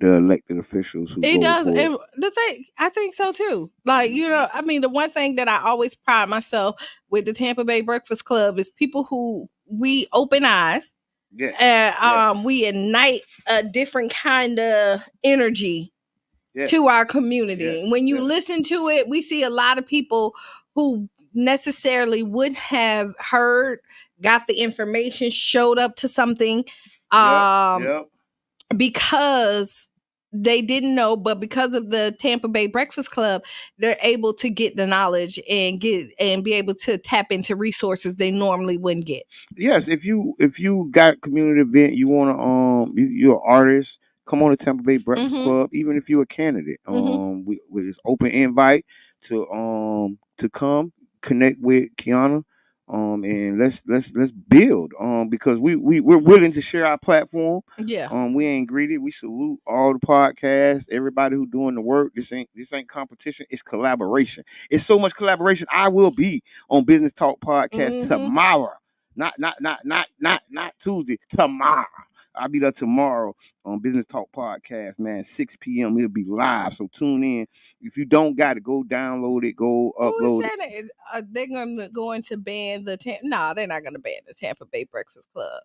the elected officials who It go does. for And the thing, I think so too. Like, I mean, the one thing that I always pride myself with the Tampa Bay Breakfast Club is people who we open eyes. Yeah. And we ignite a different kind of energy to our community. When you listen to it, we see a lot of people who necessarily wouldn't have heard, got the information, showed up to something because they didn't know, but because of the Tampa Bay Breakfast Club, they're able to get the knowledge and be able to tap into resources they normally wouldn't get. Yes, if you got community event, you want to you're an artist, come on to Tampa Bay Breakfast Club. Even if you're a candidate, with this open invite to come connect with Qiana, and let's build, because we're willing to share our platform. Yeah. We ain't greedy. We salute all the podcasts, everybody who doing the work. This ain't competition. It's collaboration. It's so much collaboration. I will be on Business Talk Podcast tomorrow. Not Tuesday. Tomorrow. I'll be there tomorrow on Business Talk Podcast, man. 6 p.m. It'll be live. So tune in. If you don't got it, go download it. Go upload it. They're going to ban the No, they're not going to ban the Tampa Bay Breakfast Club.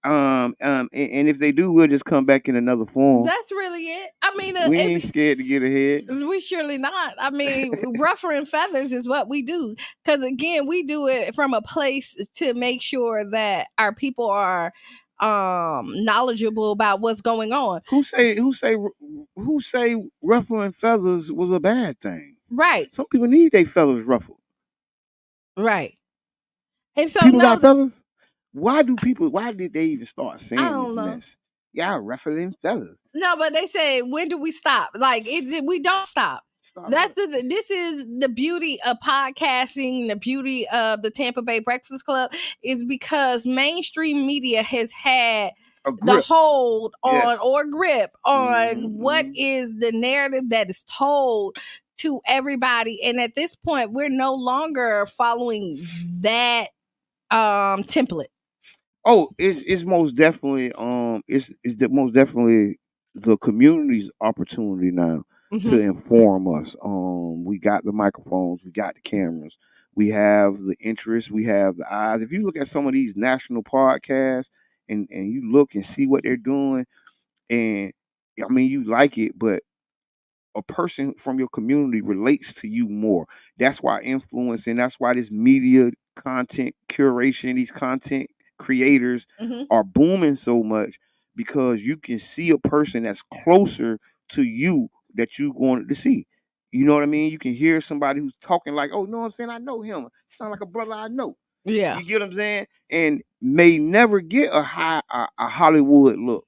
And if they do, we'll just come back in another form. That's really it. I mean, we ain't scared to get ahead. We surely not. I mean, ruffling feathers is what we do. Because again, we do it from a place to make sure that our people are knowledgeable about what's going on. Who say ruffling feathers was a bad thing? Right. Some people need their feathers ruffled. Right. And so people got feathers. Why did they even start saying this mess? Y'all ruffling feathers. No, but they say, when do we stop? Like, we don't stop. This is the beauty of podcasting, the beauty of the Tampa Bay Breakfast Club, is because mainstream media has had the hold on or grip on what is the narrative that is told to everybody. And at this point, we're no longer following that template. Oh, it's most definitely it's most definitely the community's opportunity now to inform us. We got the microphones, we got the cameras, we have the interest, we have the eyes. If you look at some of these national podcasts and you look and see what they're doing, and I mean you like it, but a person from your community relates to you more. That's why influencing, that's why this media content curation, these content creators are booming so much, because you can see a person that's closer to you that you wanted to see. You know what I mean? You can hear somebody who's talking like, oh, no, I'm saying I know him. Sound like a brother I know. Yeah. You get what I'm saying? And may never get a Hollywood look,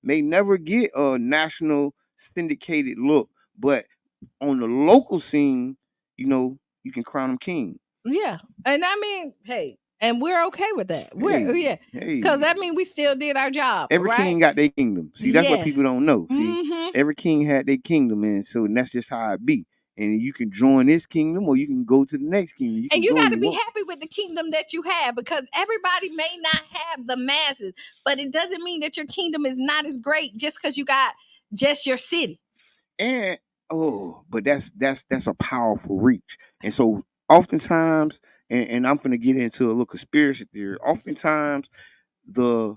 may never get a national syndicated look, but on the local scene, you can crown them king. Yeah. And I mean, hey, and we're okay with that. Because that means we still did our job. Every king got their kingdom. See, that's what people don't know. See, every king had their kingdom, and so that's just how it be. And you can join this kingdom, or you can go to the next kingdom. You got to be happy with the kingdom that you have, because everybody may not have the masses, but it doesn't mean that your kingdom is not as great just because you got just your city. And but that's a powerful reach. And so oftentimes, and I'm gonna get into a little conspiracy theory. Oftentimes, the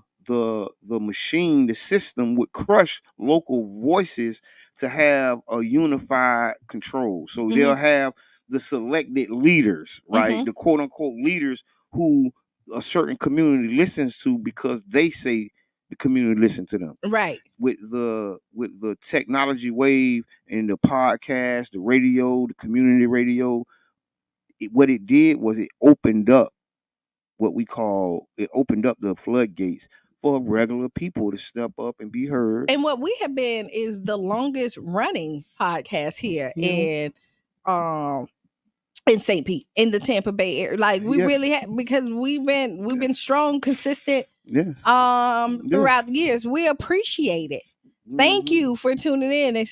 machine, the system would crush local voices to have a unified control. So they'll have the selected leaders, right? The quote unquote leaders who a certain community listens to because they say the community listen to them. Right. With the technology wave and the podcast, the radio, the community radio, what it did was it opened up the floodgates for regular people to step up and be heard. And what we have been is the longest running podcast here in St. Pete, in the Tampa Bay area. Like we really have, because we've been strong, consistent throughout the years. We appreciate it. Thank you for tuning in. And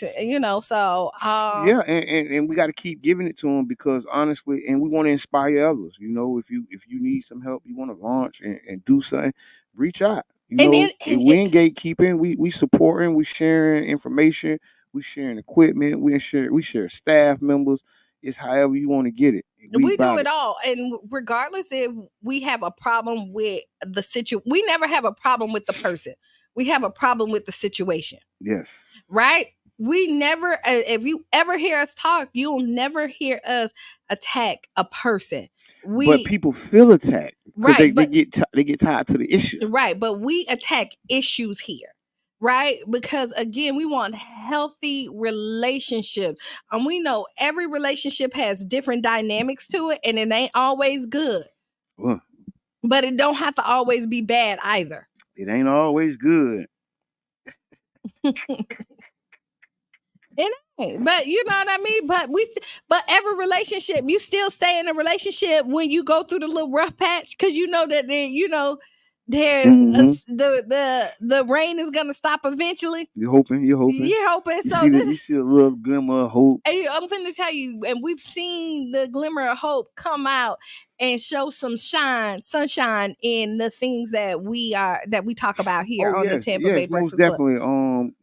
and we got to keep giving it to them, because honestly, and we want to inspire others. If you need some help, you want to launch and do something, reach out. We ain't gatekeeping. We supporting. We sharing information. We sharing equipment. We share staff members. It's however you want to get it. We do it all. And regardless if we have a problem with the situation, we never have a problem with the person. We have a problem with the situation. Yes. Right? We never, if you ever hear us talk, you'll never hear us attack a person. But people feel attacked. Right. They get tied to the issue. Right. But we attack issues here. Right? Because again, we want healthy relationships. And we know every relationship has different dynamics to it, and it ain't always good. But it don't have to always be bad either. It ain't always good. It ain't, but you know what I mean. But every relationship, you still stay in a relationship when you go through the little rough patch, because you know that there's the rain is gonna stop eventually. You're hoping. So you see a little glimmer of hope. Hey, I'm finna tell you, and we've seen the glimmer of hope come out and show some sunshine in the things that we talk about here on the Tampa Bay Breakfast Club. Most definitely.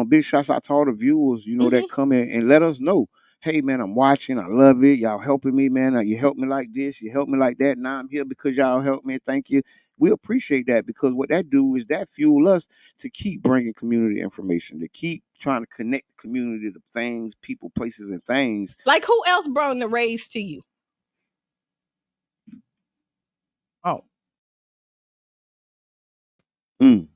Big shouts out to all the viewers, that come in and let us know. Hey man, I'm watching. I love it. Y'all helping me, man. You help me like this. You help me like that. Now I'm here because y'all help me. Thank you. We appreciate that, because what that do is that fuel us to keep bringing community information, to keep trying to connect the community to things, people, places, and things. Like, who else brought the raise to you? Oh. Who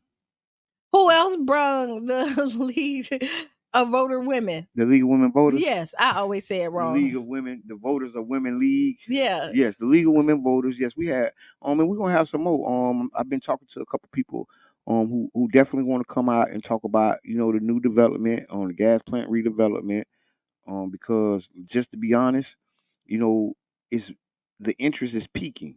else brung the lead of voter women? The League of Women Voters? Yes, I always say it wrong. The League of Women, the Voters of Women League. Yeah. Yes, the League of Women Voters. Yes, we had. And we're gonna have some more. I've been talking to a couple people who definitely want to come out and talk about, the new development on the gas plant redevelopment. Because just to be honest, it's the interest is peaking.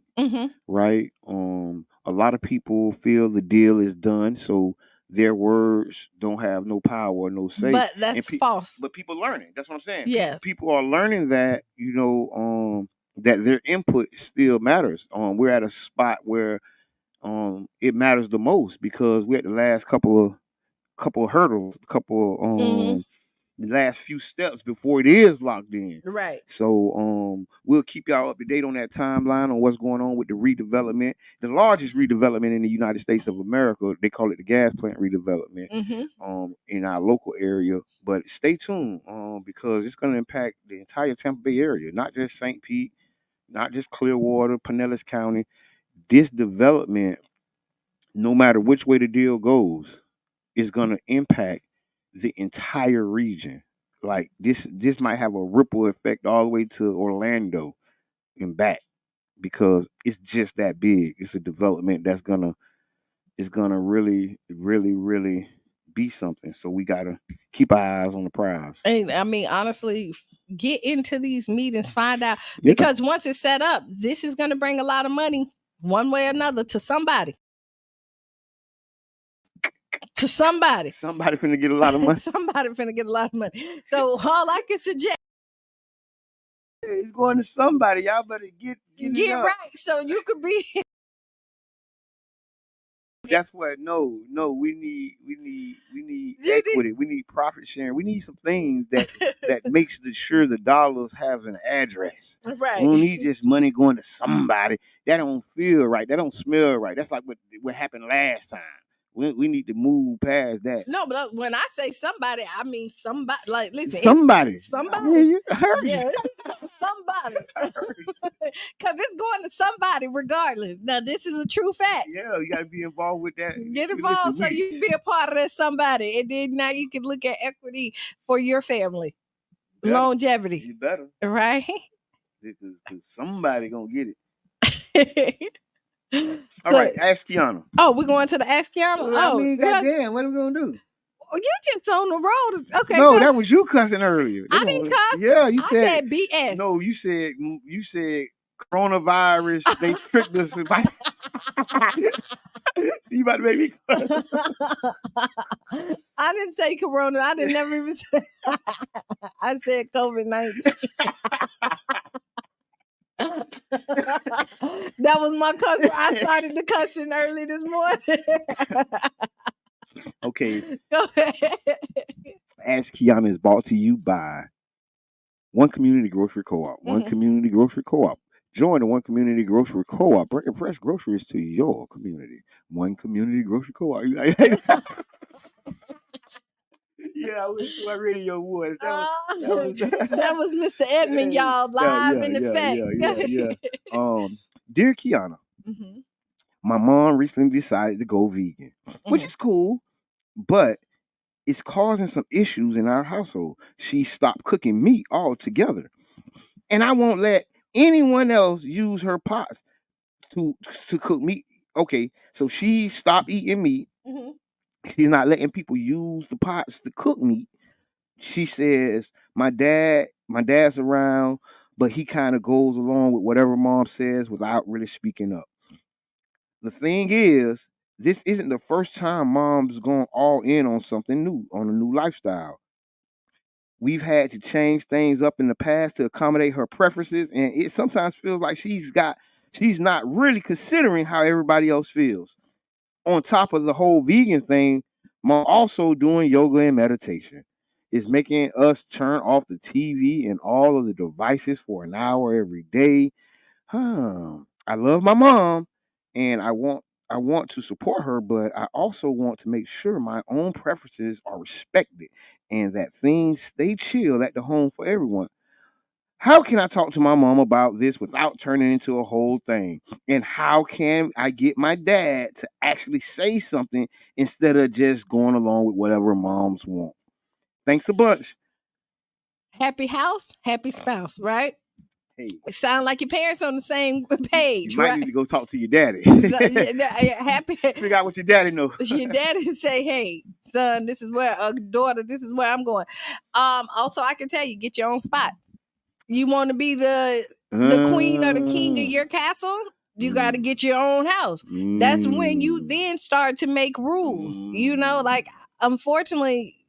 Right? A lot of people feel the deal is done, so their words don't have no power or no say. But that's false. But people learning. That's what I'm saying. Yeah. People are learning that, that their input still matters. We're at a spot where it matters the most, because we're at the last couple of hurdles, the last few steps before it is locked in. Right. So we'll keep y'all up to date on that timeline on what's going on with the redevelopment. The largest redevelopment in the United States of America. They call it the gas plant redevelopment in our local area. But stay tuned because it's going to impact the entire Tampa Bay area, not just St. Pete, not just Clearwater, Pinellas County. This development, no matter which way the deal goes, is going to impact the entire region. Like this might have a ripple effect all the way to Orlando and back, because it's just that big. It's a development that's gonna really, really, really be something. So we gotta keep our eyes on the prize. And I mean, honestly, get into these meetings, find out, because once it's set up, this is gonna bring a lot of money one way or another to somebody. Somebody finna get a lot of money. Somebody finna get a lot of money. So all I can suggest, it's going to somebody. Y'all better get right, so you could be. That's what. No. We need equity. We need profit sharing. We need some things that makes sure the dollars have an address. Right. We don't need just money going to somebody. That don't feel right. That don't smell right. That's like what happened last time. We need to move past that. No, but when I say somebody, I mean somebody. Like, listen, somebody. Somebody. Yeah, somebody. Because it's going to somebody regardless. Now, this is a true fact. Yeah, you got to be involved with that. Get involved so you can be a part of that somebody. And then now you can look at equity for your family. Longevity. You better. Right? Because somebody gonna get it. All right, ask Qiana. Oh, we're going to the ask Qiana? I mean, goddamn, what are we gonna do? You just on the road. Okay. No, that was you cussing earlier. I didn't cuss. Yeah, you said BS. No, you said coronavirus. They tricked us. You about to make me cuss. I didn't say corona. I didn't never even say. I said COVID-19. That was my cousin. I started the cussing early this morning. Okay. Go ahead. Ask Qiana is brought to you by One Community Grocery Co-op. One Community Grocery Co-op. Join the One Community Grocery Co-op, bringing fresh groceries to your community. One Community Grocery Co-op. Yeah, I went to my radio voice. That was Mr. Edmund, y'all, live in effect. Yeah. Dear Qiana, my mom recently decided to go vegan, which is cool, but it's causing some issues in our household. She stopped cooking meat altogether, and I won't let anyone else use her pots to cook meat. Okay, so she stopped eating meat. She's not letting people use the pots to cook meat. She says, my dad's around, but he kind of goes along with whatever mom says without really speaking up. The thing is, this isn't the first time mom's gone all in on something new, on a new lifestyle. We've had to change things up in the past to accommodate her preferences, and it sometimes feels like she's not really considering how everybody else feels. On top of the whole vegan thing, mom also doing yoga and meditation. It's making us turn off the TV and all of the devices for an hour every day. I love my mom, and I want to support her, but I also want to make sure my own preferences are respected and that things stay chill at the home for everyone. How can I talk to my mom about this without turning into a whole thing? And how can I get my dad to actually say something instead of just going along with whatever moms want? Thanks a bunch. Happy house, happy spouse, right? Hey, it sounds like your parents on the same page. You might need to go talk to your daddy. Happy. Figure out what your daddy knows. Your daddy say, "Hey, son, this is where daughter, this is where I'm going." Also, I can tell you, get your own spot. You want to be the queen or the king of your castle? You got to get your own house. That's when you then start to make rules. Like, unfortunately,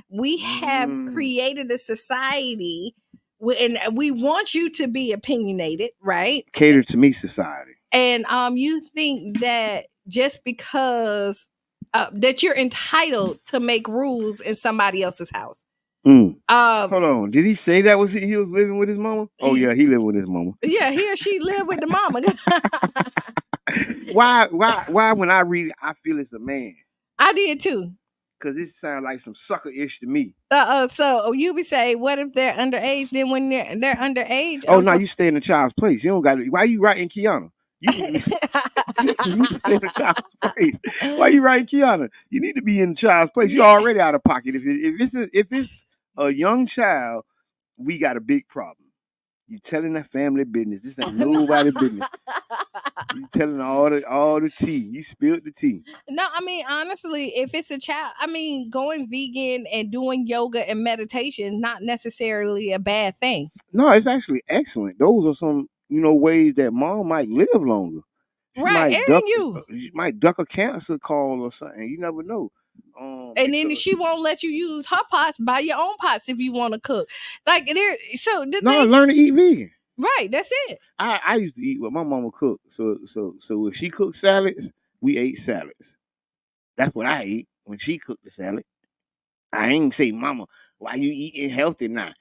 we have created a society and we want you to be opinionated, right? Cater to me society. And you think that just because that you're entitled to make rules in somebody else's house. Hold on. Did he say that he was living with his mama? Oh yeah, he lived with his mama. Yeah, he or she lived with the mama. Why when I read it, I feel it's a man. I did too. Because it sounds like some sucker-ish to me. So you would say, what if they're underage? Then when they're underage? Oh, no, you stay in the child's place. You don't got to. Why you writing Qiana? You stay in the child's place. Why you writing Qiana? You need to be in the child's place. You're already out of pocket. If it's a young child, we got a big problem. You telling that family business. This ain't nobody business. You telling all the tea. You spilled the tea. No, I mean, honestly, if it's a child, I mean, going vegan and doing yoga and meditation, not necessarily a bad thing. No, it's actually excellent. Those are some, ways that mom might live longer. She might duck a cancer call or something. You never know. And then she won't let you use her pots. Buy your own pots if you want to cook. Like learn to eat vegan. Right, that's it. I used to eat what my mama cooked. So if she cooked salads, we ate salads. That's what I ate when she cooked the salad. I ain't say, Mama, why you eating healthy now?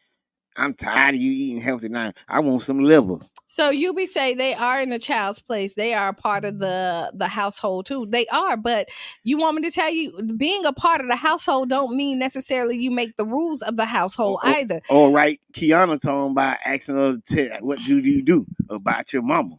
I'm tired of you eating healthy now. I want some liver. So you be say they are in the child's place. They are a part of the household too. They are, but you want me to tell you, being a part of the household don't mean necessarily you make the rules of the household either. All right, Qiana talking about asking her, what do you do about your mama?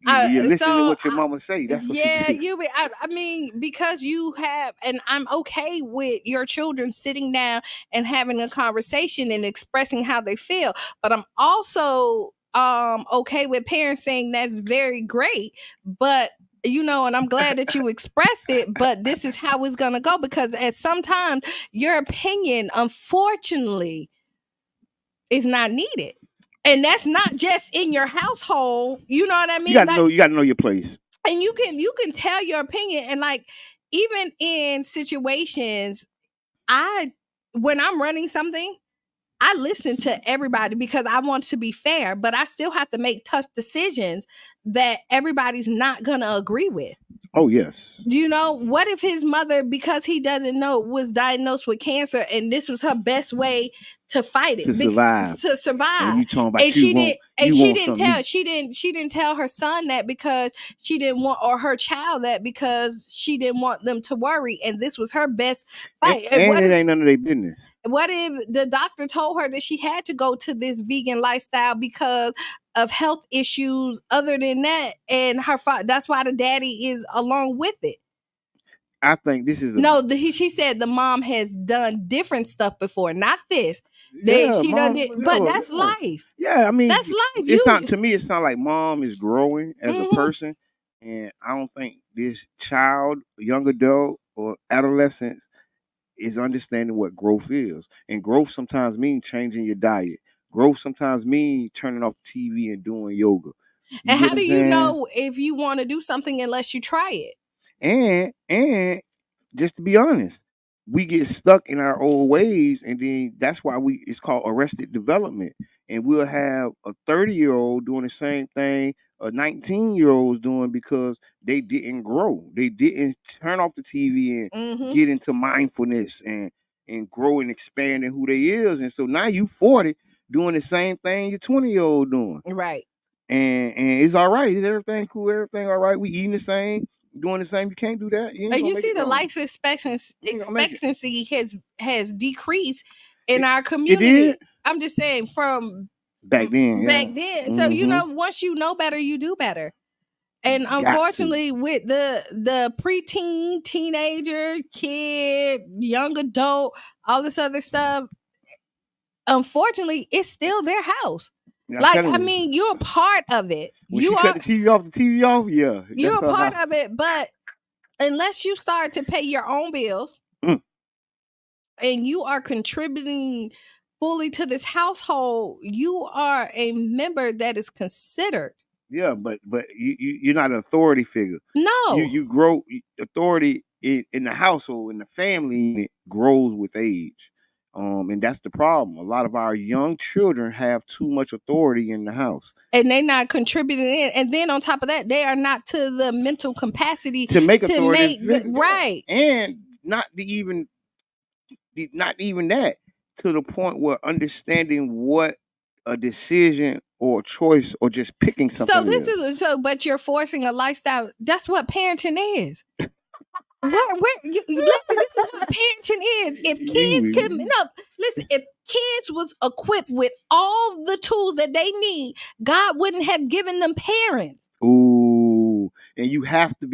You listen to what your mama say. That's what she do. I mean, because you have, and I'm okay with your children sitting down and having a conversation and expressing how they feel, but I'm also okay with parents saying that's very great, but and I'm glad that you expressed it, but this is how it's gonna go, because at sometimes your opinion, unfortunately, is not needed. And that's not just in your household. You know what I mean? You gotta know your place. And you can tell your opinion. And like, even in situations, when I'm running something, I listen to everybody because I want to be fair, but I still have to make tough decisions that everybody's not gonna agree with. Oh, yes. What if his mother, because he doesn't know, was diagnosed with cancer and this was her best way to fight it, to survive. And you talking about and she didn't she didn't tell her son that because she didn't want, or her child that because she didn't want them to worry, and this was her best fight. And it ain't none of their business. What if the doctor told her that she had to go to this vegan lifestyle because of health issues other than that, and her that's why the daddy is along with it? I think this is she said the mom has done different stuff before, not this. But that's life. Yeah, I mean, that's life. To me, it sounds like mom is growing as a person, and I don't think this child, young adult, or adolescent is understanding what growth is. And growth sometimes means changing your diet. Growth sometimes means turning off the TV and doing yoga. And how do you know if you want to do something unless you try it? And just to be honest, we get stuck in our old ways, and then that's why it's called arrested development. And we'll have a 30-year-old doing the same thing a 19-year-old doing because they didn't grow. They didn't turn off the TV and get into mindfulness and grow and expand in who they is. And so now you 40 doing the same thing your 20-year-old doing. Right. And it's all right. Is everything cool? Everything all right? We eating the same, doing the same. You can't do that. You see the life expectancy has decreased in our community. I'm just saying, from back then. So once you know better, you do better. And unfortunately, with the preteen, teenager, kid, young adult, all this other stuff, unfortunately, it's still their house. You're a part of it. When you cut the TV off, yeah. You're a part of it, but unless you start to pay your own bills and you are contributing fully to this household, you are a member that is considered. Yeah, but you're not an authority figure. No. You grow authority in the household, in the family, it grows with age. And that's the problem. A lot of our young children have too much authority in the house, and they're not contributing in. And then on top of that, they are not to the mental capacity to make authority right, and not even that, to the point where understanding what a decision or a choice or just picking something. But you're forcing a lifestyle. That's what parenting is. Listen, this is what parenting is. If kids was equipped with all the tools that they need, God wouldn't have given them parents. Ooh, and you have to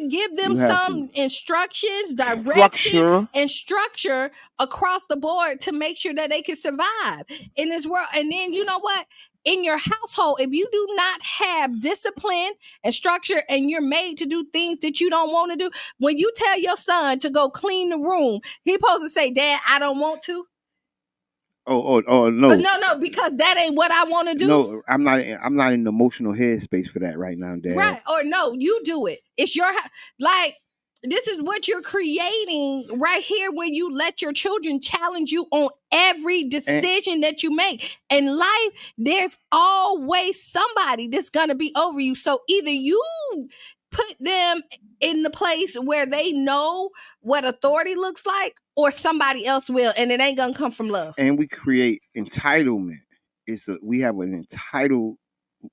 give them some instructions, direction, and structure across the board to make sure that they can survive in this world. And then you know what? In your household, if you do not have discipline and structure and you're made to do things that you don't want to do, when you tell your son to go clean the room, he's supposed to say, "Dad, I don't want to." Oh no. No, because that ain't what I want to do. No, I'm not in the emotional headspace for that right now, Dad. Right. Or no, you do it. It's your this is what you're creating right here when you let your children challenge you on every decision that you make. In life, there's always somebody that's going to be over you. So either you put them in the place where they know what authority looks like, or somebody else will, and it ain't going to come from love. And we create entitlement. We have an entitled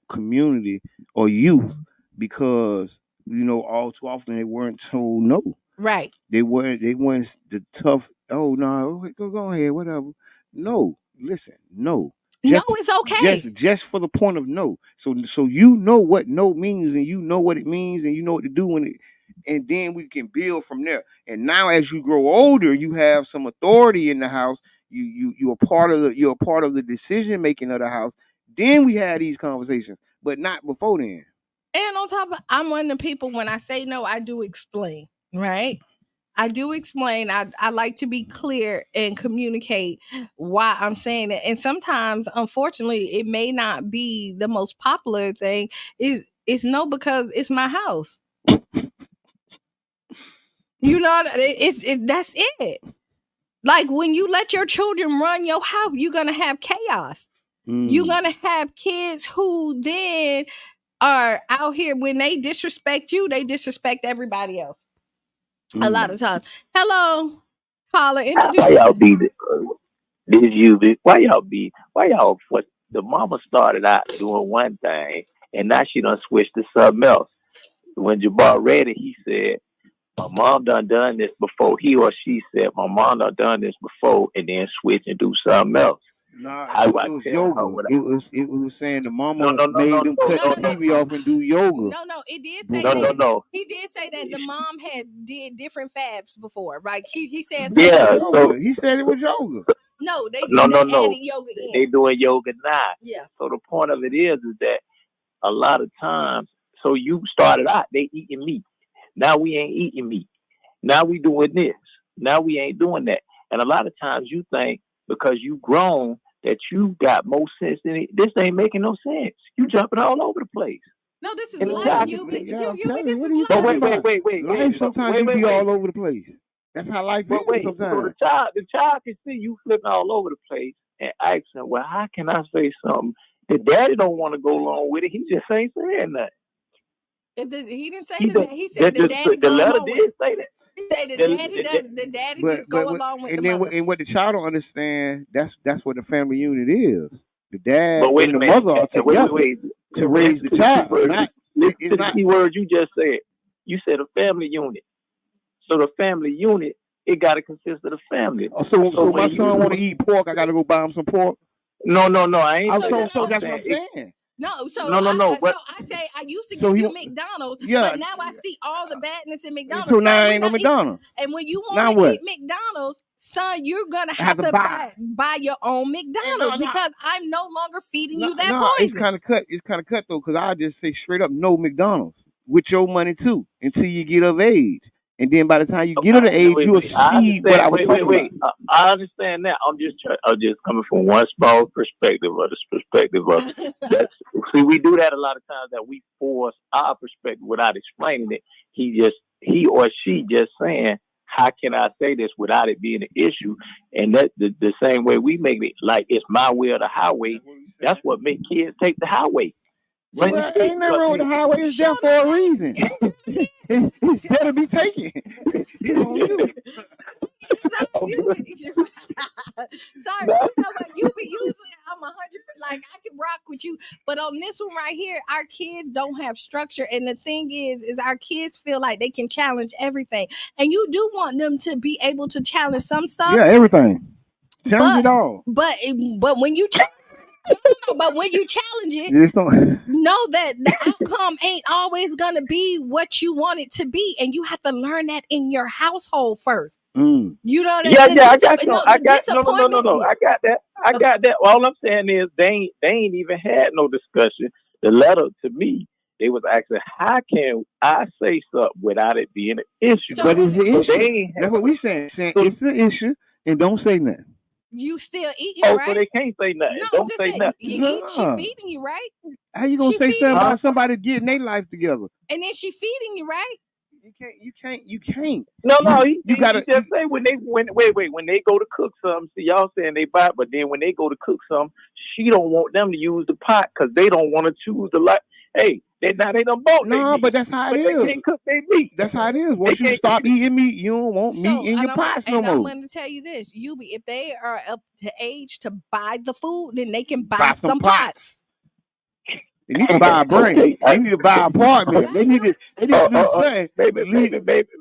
community or youth because all too often they weren't told no. Right. They weren't the tough. Oh no, go ahead, whatever. No, listen, no. No, it's okay. Just for the point of no. So you know what no means, and you know what it means, and you know what to do when it, and then we can build from there. And now, as you grow older, you have some authority in the house. You're a part of the decision making of the house. Then we had these conversations, but not before then. And on top of, I'm one of the people, when I say no, I do explain, right? I do explain. I like to be clear and communicate why I'm saying it. And sometimes, unfortunately, it may not be the most popular thing. It's no, because it's my house. You know, that's it. Like, when you let your children run your house, you're gonna have chaos. You're gonna have kids who then are out here, when they disrespect you, they disrespect everybody else. A lot of times. Hello, caller. Why y'all be why y'all the mama started out doing one thing and now she done switched to something else. When Jabbar read it, he said, my mom done this before. He or she said, my mom done this before, and then switch and do something else. Nah, it was yoga. It was saying the mama made them cut the TV off and do yoga. No, it did say that. He did say that the mom did different fabs before. Like he said something. Yeah, so he said it was yoga. No, they added yoga in. They doing yoga now. Yeah. So the point of it is that a lot of times, so you started out, they eating meat. Now we ain't eating meat. Now we doing this. Now we ain't doing that. And a lot of times you think because you grown that you got more sense than it. This ain't making no sense. You jumping all over the place. No, this is life. You be wait. Life sometimes you be all over the place. That's how life is sometimes. So the child can see you flipping all over the place and asking, well, how can I say something? The daddy don't want to go along with it. He just ain't saying nothing. He didn't say that. He said the daddy the letter did say that. He said the daddy just go along with the mother. And what the child don't understand, that's what the family unit is. The dad and the mother are together to raise the child. Listen to the key word you just said. You said a family unit. So the family unit, it got to consist of the family. So my son want to eat pork, I got to go buy him some pork? No, I ain't saying that. So that's what I'm saying. No. So I say I used to get you McDonald's, but now I see all the badness in McDonald's. So now ain't no McDonald's. And when you want to eat McDonald's, son, you're gonna have to buy your own McDonald's because I'm no longer feeding you that poison. It's kind of cut though, because I just say straight up no McDonald's with your money too until you get of age. And then by the time you get of the age, you'll see what I was talking about. I understand that. I'm just coming from one small perspective of this perspective of that. See, we do that a lot of times, that we force our perspective without explaining it. He or she just saying, how can I say this without it being an issue? And that the same way we make it like it's my way or the highway. That's what makes kids take the highway. Well, ain't nothing wrong with the highway. It's there for a reason. It's there to be taken. Sorry, you know what? You be using. I'm 100%. Like, I can rock with you, but on this one right here, our kids don't have structure, and the thing is our kids feel like they can challenge everything, and you do want them to be able to challenge some stuff. Yeah, everything. Challenge it all. But when you challenge it, know that the outcome ain't always gonna be what you want it to be, and you have to learn that in your household first. You know what I mean? I got no. I got that. I got that. All I'm saying is they ain't even had no discussion. The letter to me, they was asking, how can I say something without it being an issue? But it's an issue. That's what we saying. It's an issue, and don't say nothing. You still eating, right? So they can't say nothing. No, don't say nothing. She feeding you, right? How you gonna say something about somebody getting their life together? And then she feeding you, right? You can't. No. You gotta just say when they go to cook something. See, y'all saying they buy, but then when they go to cook something, she don't want them to use the pot because they don't want to choose the light. Hey, they done bought. No, but that's how it is. They can't cook their meat. That's how it is. Once you stop eating meat, you don't want meat in your pots no more. I'm going to tell you this, if they are up to age to buy the food, then they can buy some pots. They need to buy a brain. They need to buy an apartment. They need to do something.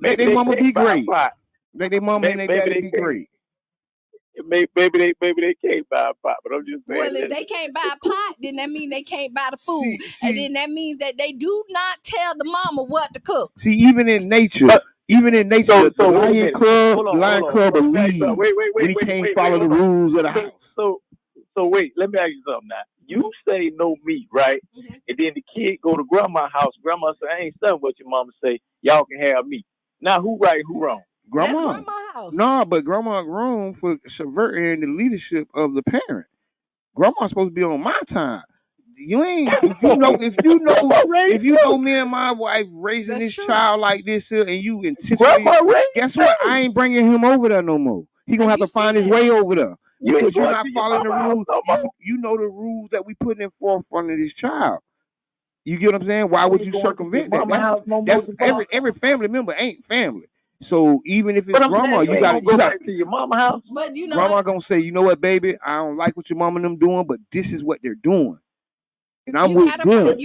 Let their mama be great. Let their mama and their daddy be great. maybe they can't buy a pot, but I'm just saying. Well, if they can't buy a pot, then that means they can't buy the food, and then that means that they do not tell the mama what to cook. See, even in nature, the Lion Club believe when he can't follow the rules of the house. So wait, let me ask you something now. You say no meat, right? Mm-hmm. And then the kid go to grandma's house. Grandma say, I ain't studying what your mama say. Y'all can have meat. Now, who right, who wrong? Grandma. That's grandma's house. No, but grandma wrong for subverting the leadership of the parent. Grandma's supposed to be on my time. You ain't if you know me and my wife raising this child like this and you intentionally guess what? I ain't bringing him over there no more. He gonna have to find his way over there. Because you're not following the rules. You know the rules that we put in forefront of this child. You get what I'm saying? Why would you circumvent that? That's every family member ain't family. So even if it's grandma, you got to your mama house. But you know, grandma gonna say, you know what, baby, I don't like what your mama and them doing, but this is what they're doing, and I'm with them.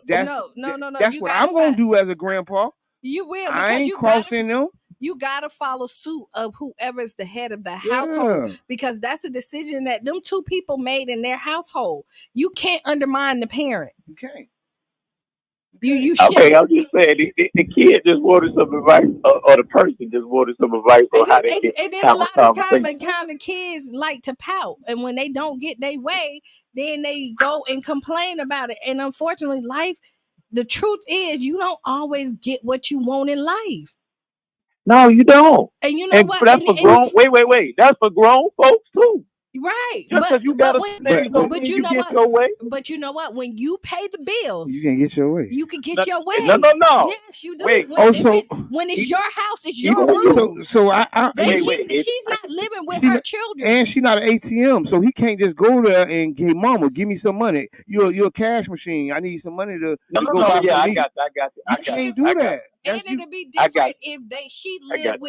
That's what I'm gonna do as a grandpa. You will. I ain't crossing them. You gotta follow suit of whoever's the head of the household, because that's a decision that them two people made in their household. You can't undermine the parent. You can't. You should. Okay, I'm just saying the kid just wanted some advice, or the person just wanted some advice on how they and then a lot of kind of kids like to pout, and when they don't get their way, then they go and complain about it. And unfortunately, the truth is, you don't always get what you want in life. No, you don't. And you know what? That's for grown. Wait. That's for grown folks too. Right. Just because you got but you know get your way. But you know what? When you pay the bills, you can get your way. You can get your way. No. Yes, you do. Wait. When it's your house, it's your rules. So she's not living with her children, and she's not an ATM, so he can't just go there and hey, mama, give me some money. You're a cash machine. I need some money to go buy some meat. I got you. You can't do that. And it'd be different if she lived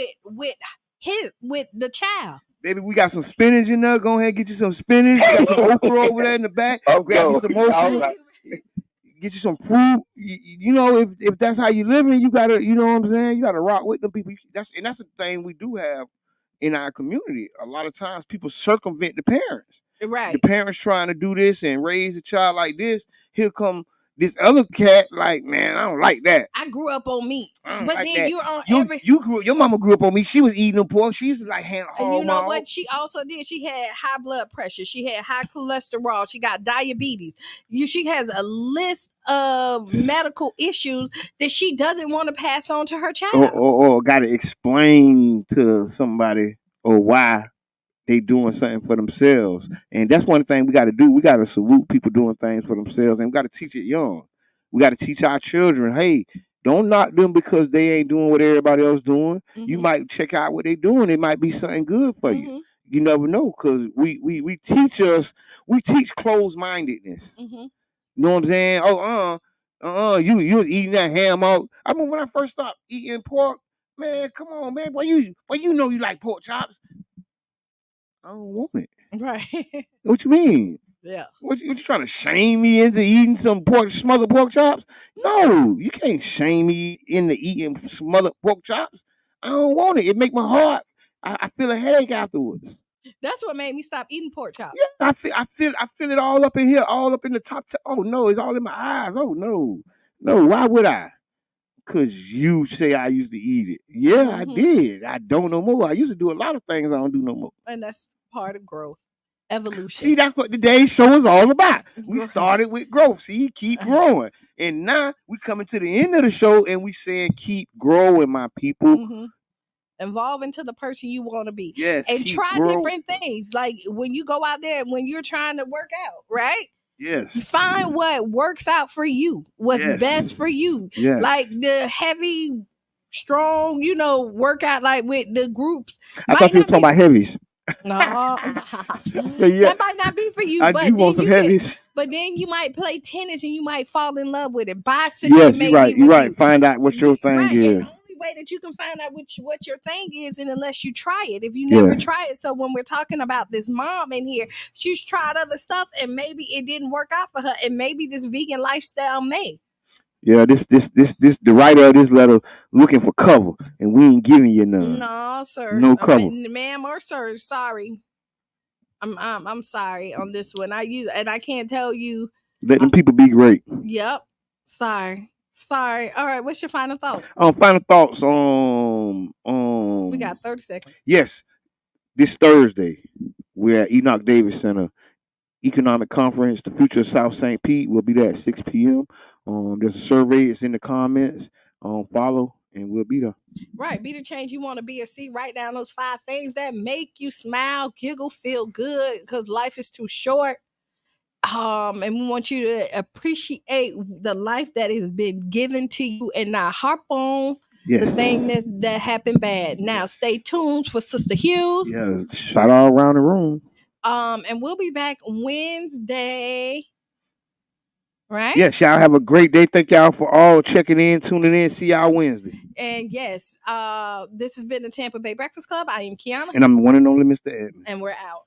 with the child. Baby, we got some spinach in there. Go ahead and get you some spinach. We got some okra over there in the back. Grab you some okra. Get you some fruit. You know, if that's how you living, you gotta, you know what I'm saying? You gotta rock with them people. That's the thing we do have in our community. A lot of times people circumvent the parents. Right. The parents trying to do this and raise a child like this. Here come this other cat, like, man, I don't like that. I grew up on meat, but like then that. you're on your mama grew up on meat. She was eating them pork. She used to like hand. And you know what? She also did. She had high blood pressure. She had high cholesterol. She got diabetes. She has a list of medical issues that she doesn't want to pass on to her child. Or got to explain to somebody or why they doing something for themselves. And that's one thing we got to do. We got to salute people doing things for themselves, and we got to teach it young. We got to teach our children, hey, don't knock them because they ain't doing what everybody else doing. Mm-hmm. You might check out what they doing. It might be something good for you. You never know, because we teach closed-mindedness. Mm-hmm. You know what I'm saying? You was eating that ham out. I mean, when I first started eating pork, man, come on, man. Well, you know you like pork chops. I don't want it. Right. What you mean? Yeah. What you trying to shame me into eating some smothered pork chops? No, you can't shame me into eating smothered pork chops. I don't want it. It make my heart. I feel a headache afterwards. That's what made me stop eating pork chops. Yeah, I feel it all up in here, all up in the top. Oh no, it's all in my eyes. Oh no. Why would I? Because you say I used to eat it. Yeah, I did. I don't no more. I used to do a lot of things I don't do no more. And that's part of growth. Evolution. See, that's what today's show is all about. We started with growth. See, keep growing. And now we coming to the end of the show and we saying keep growing, my people. Mm-hmm. Evolve into the person you want to be. Yes. And try different things. Like when you go out there, when you're trying to work out, right? Yes. You find what works out for you, what's best for you. Yes. Like the heavy, strong, workout like with the groups. I thought you were talking about heavies. No, that might not be for you. I do want some heavies. But then you might play tennis and you might fall in love with it. Bicycle, yes, you're right. You're right. Find out what your thing is. And the only way that you can find out what your thing is, and unless you try it, if you never try it. So when we're talking about this mom in here, she's tried other stuff and maybe it didn't work out for her, and maybe this vegan lifestyle may. Yeah, this the writer of this letter looking for cover, and we ain't giving you none. No, sir. No cover, ma'am or sir. Sorry, I'm sorry on this one. I can't tell you. Let them people be great. Yep. Sorry. All right. What's your final thought? Final thoughts. We got 30 seconds. Yes, this Thursday we're at Enoch Davis Center Economic Conference. The Future of South St. Pete will be there at 6 p.m. There's a survey. It's in the comments. Follow, and we'll be there. Right. Be the change you want to be, or see. Write down those 5 things that make you smile, giggle, feel good, because life is too short. And we want you to appreciate the life that has been given to you and not harp on the thing that happened bad. Now, stay tuned for Sister Hughes. Yeah, shout out around the room. And we'll be back Wednesday. Right? Yes, y'all have a great day. Thank y'all for all checking in, tuning in. See y'all Wednesday. And yes, this has been the Tampa Bay Breakfast Club. I am Qiana. And I'm the one and only Mr. Edmund. And we're out.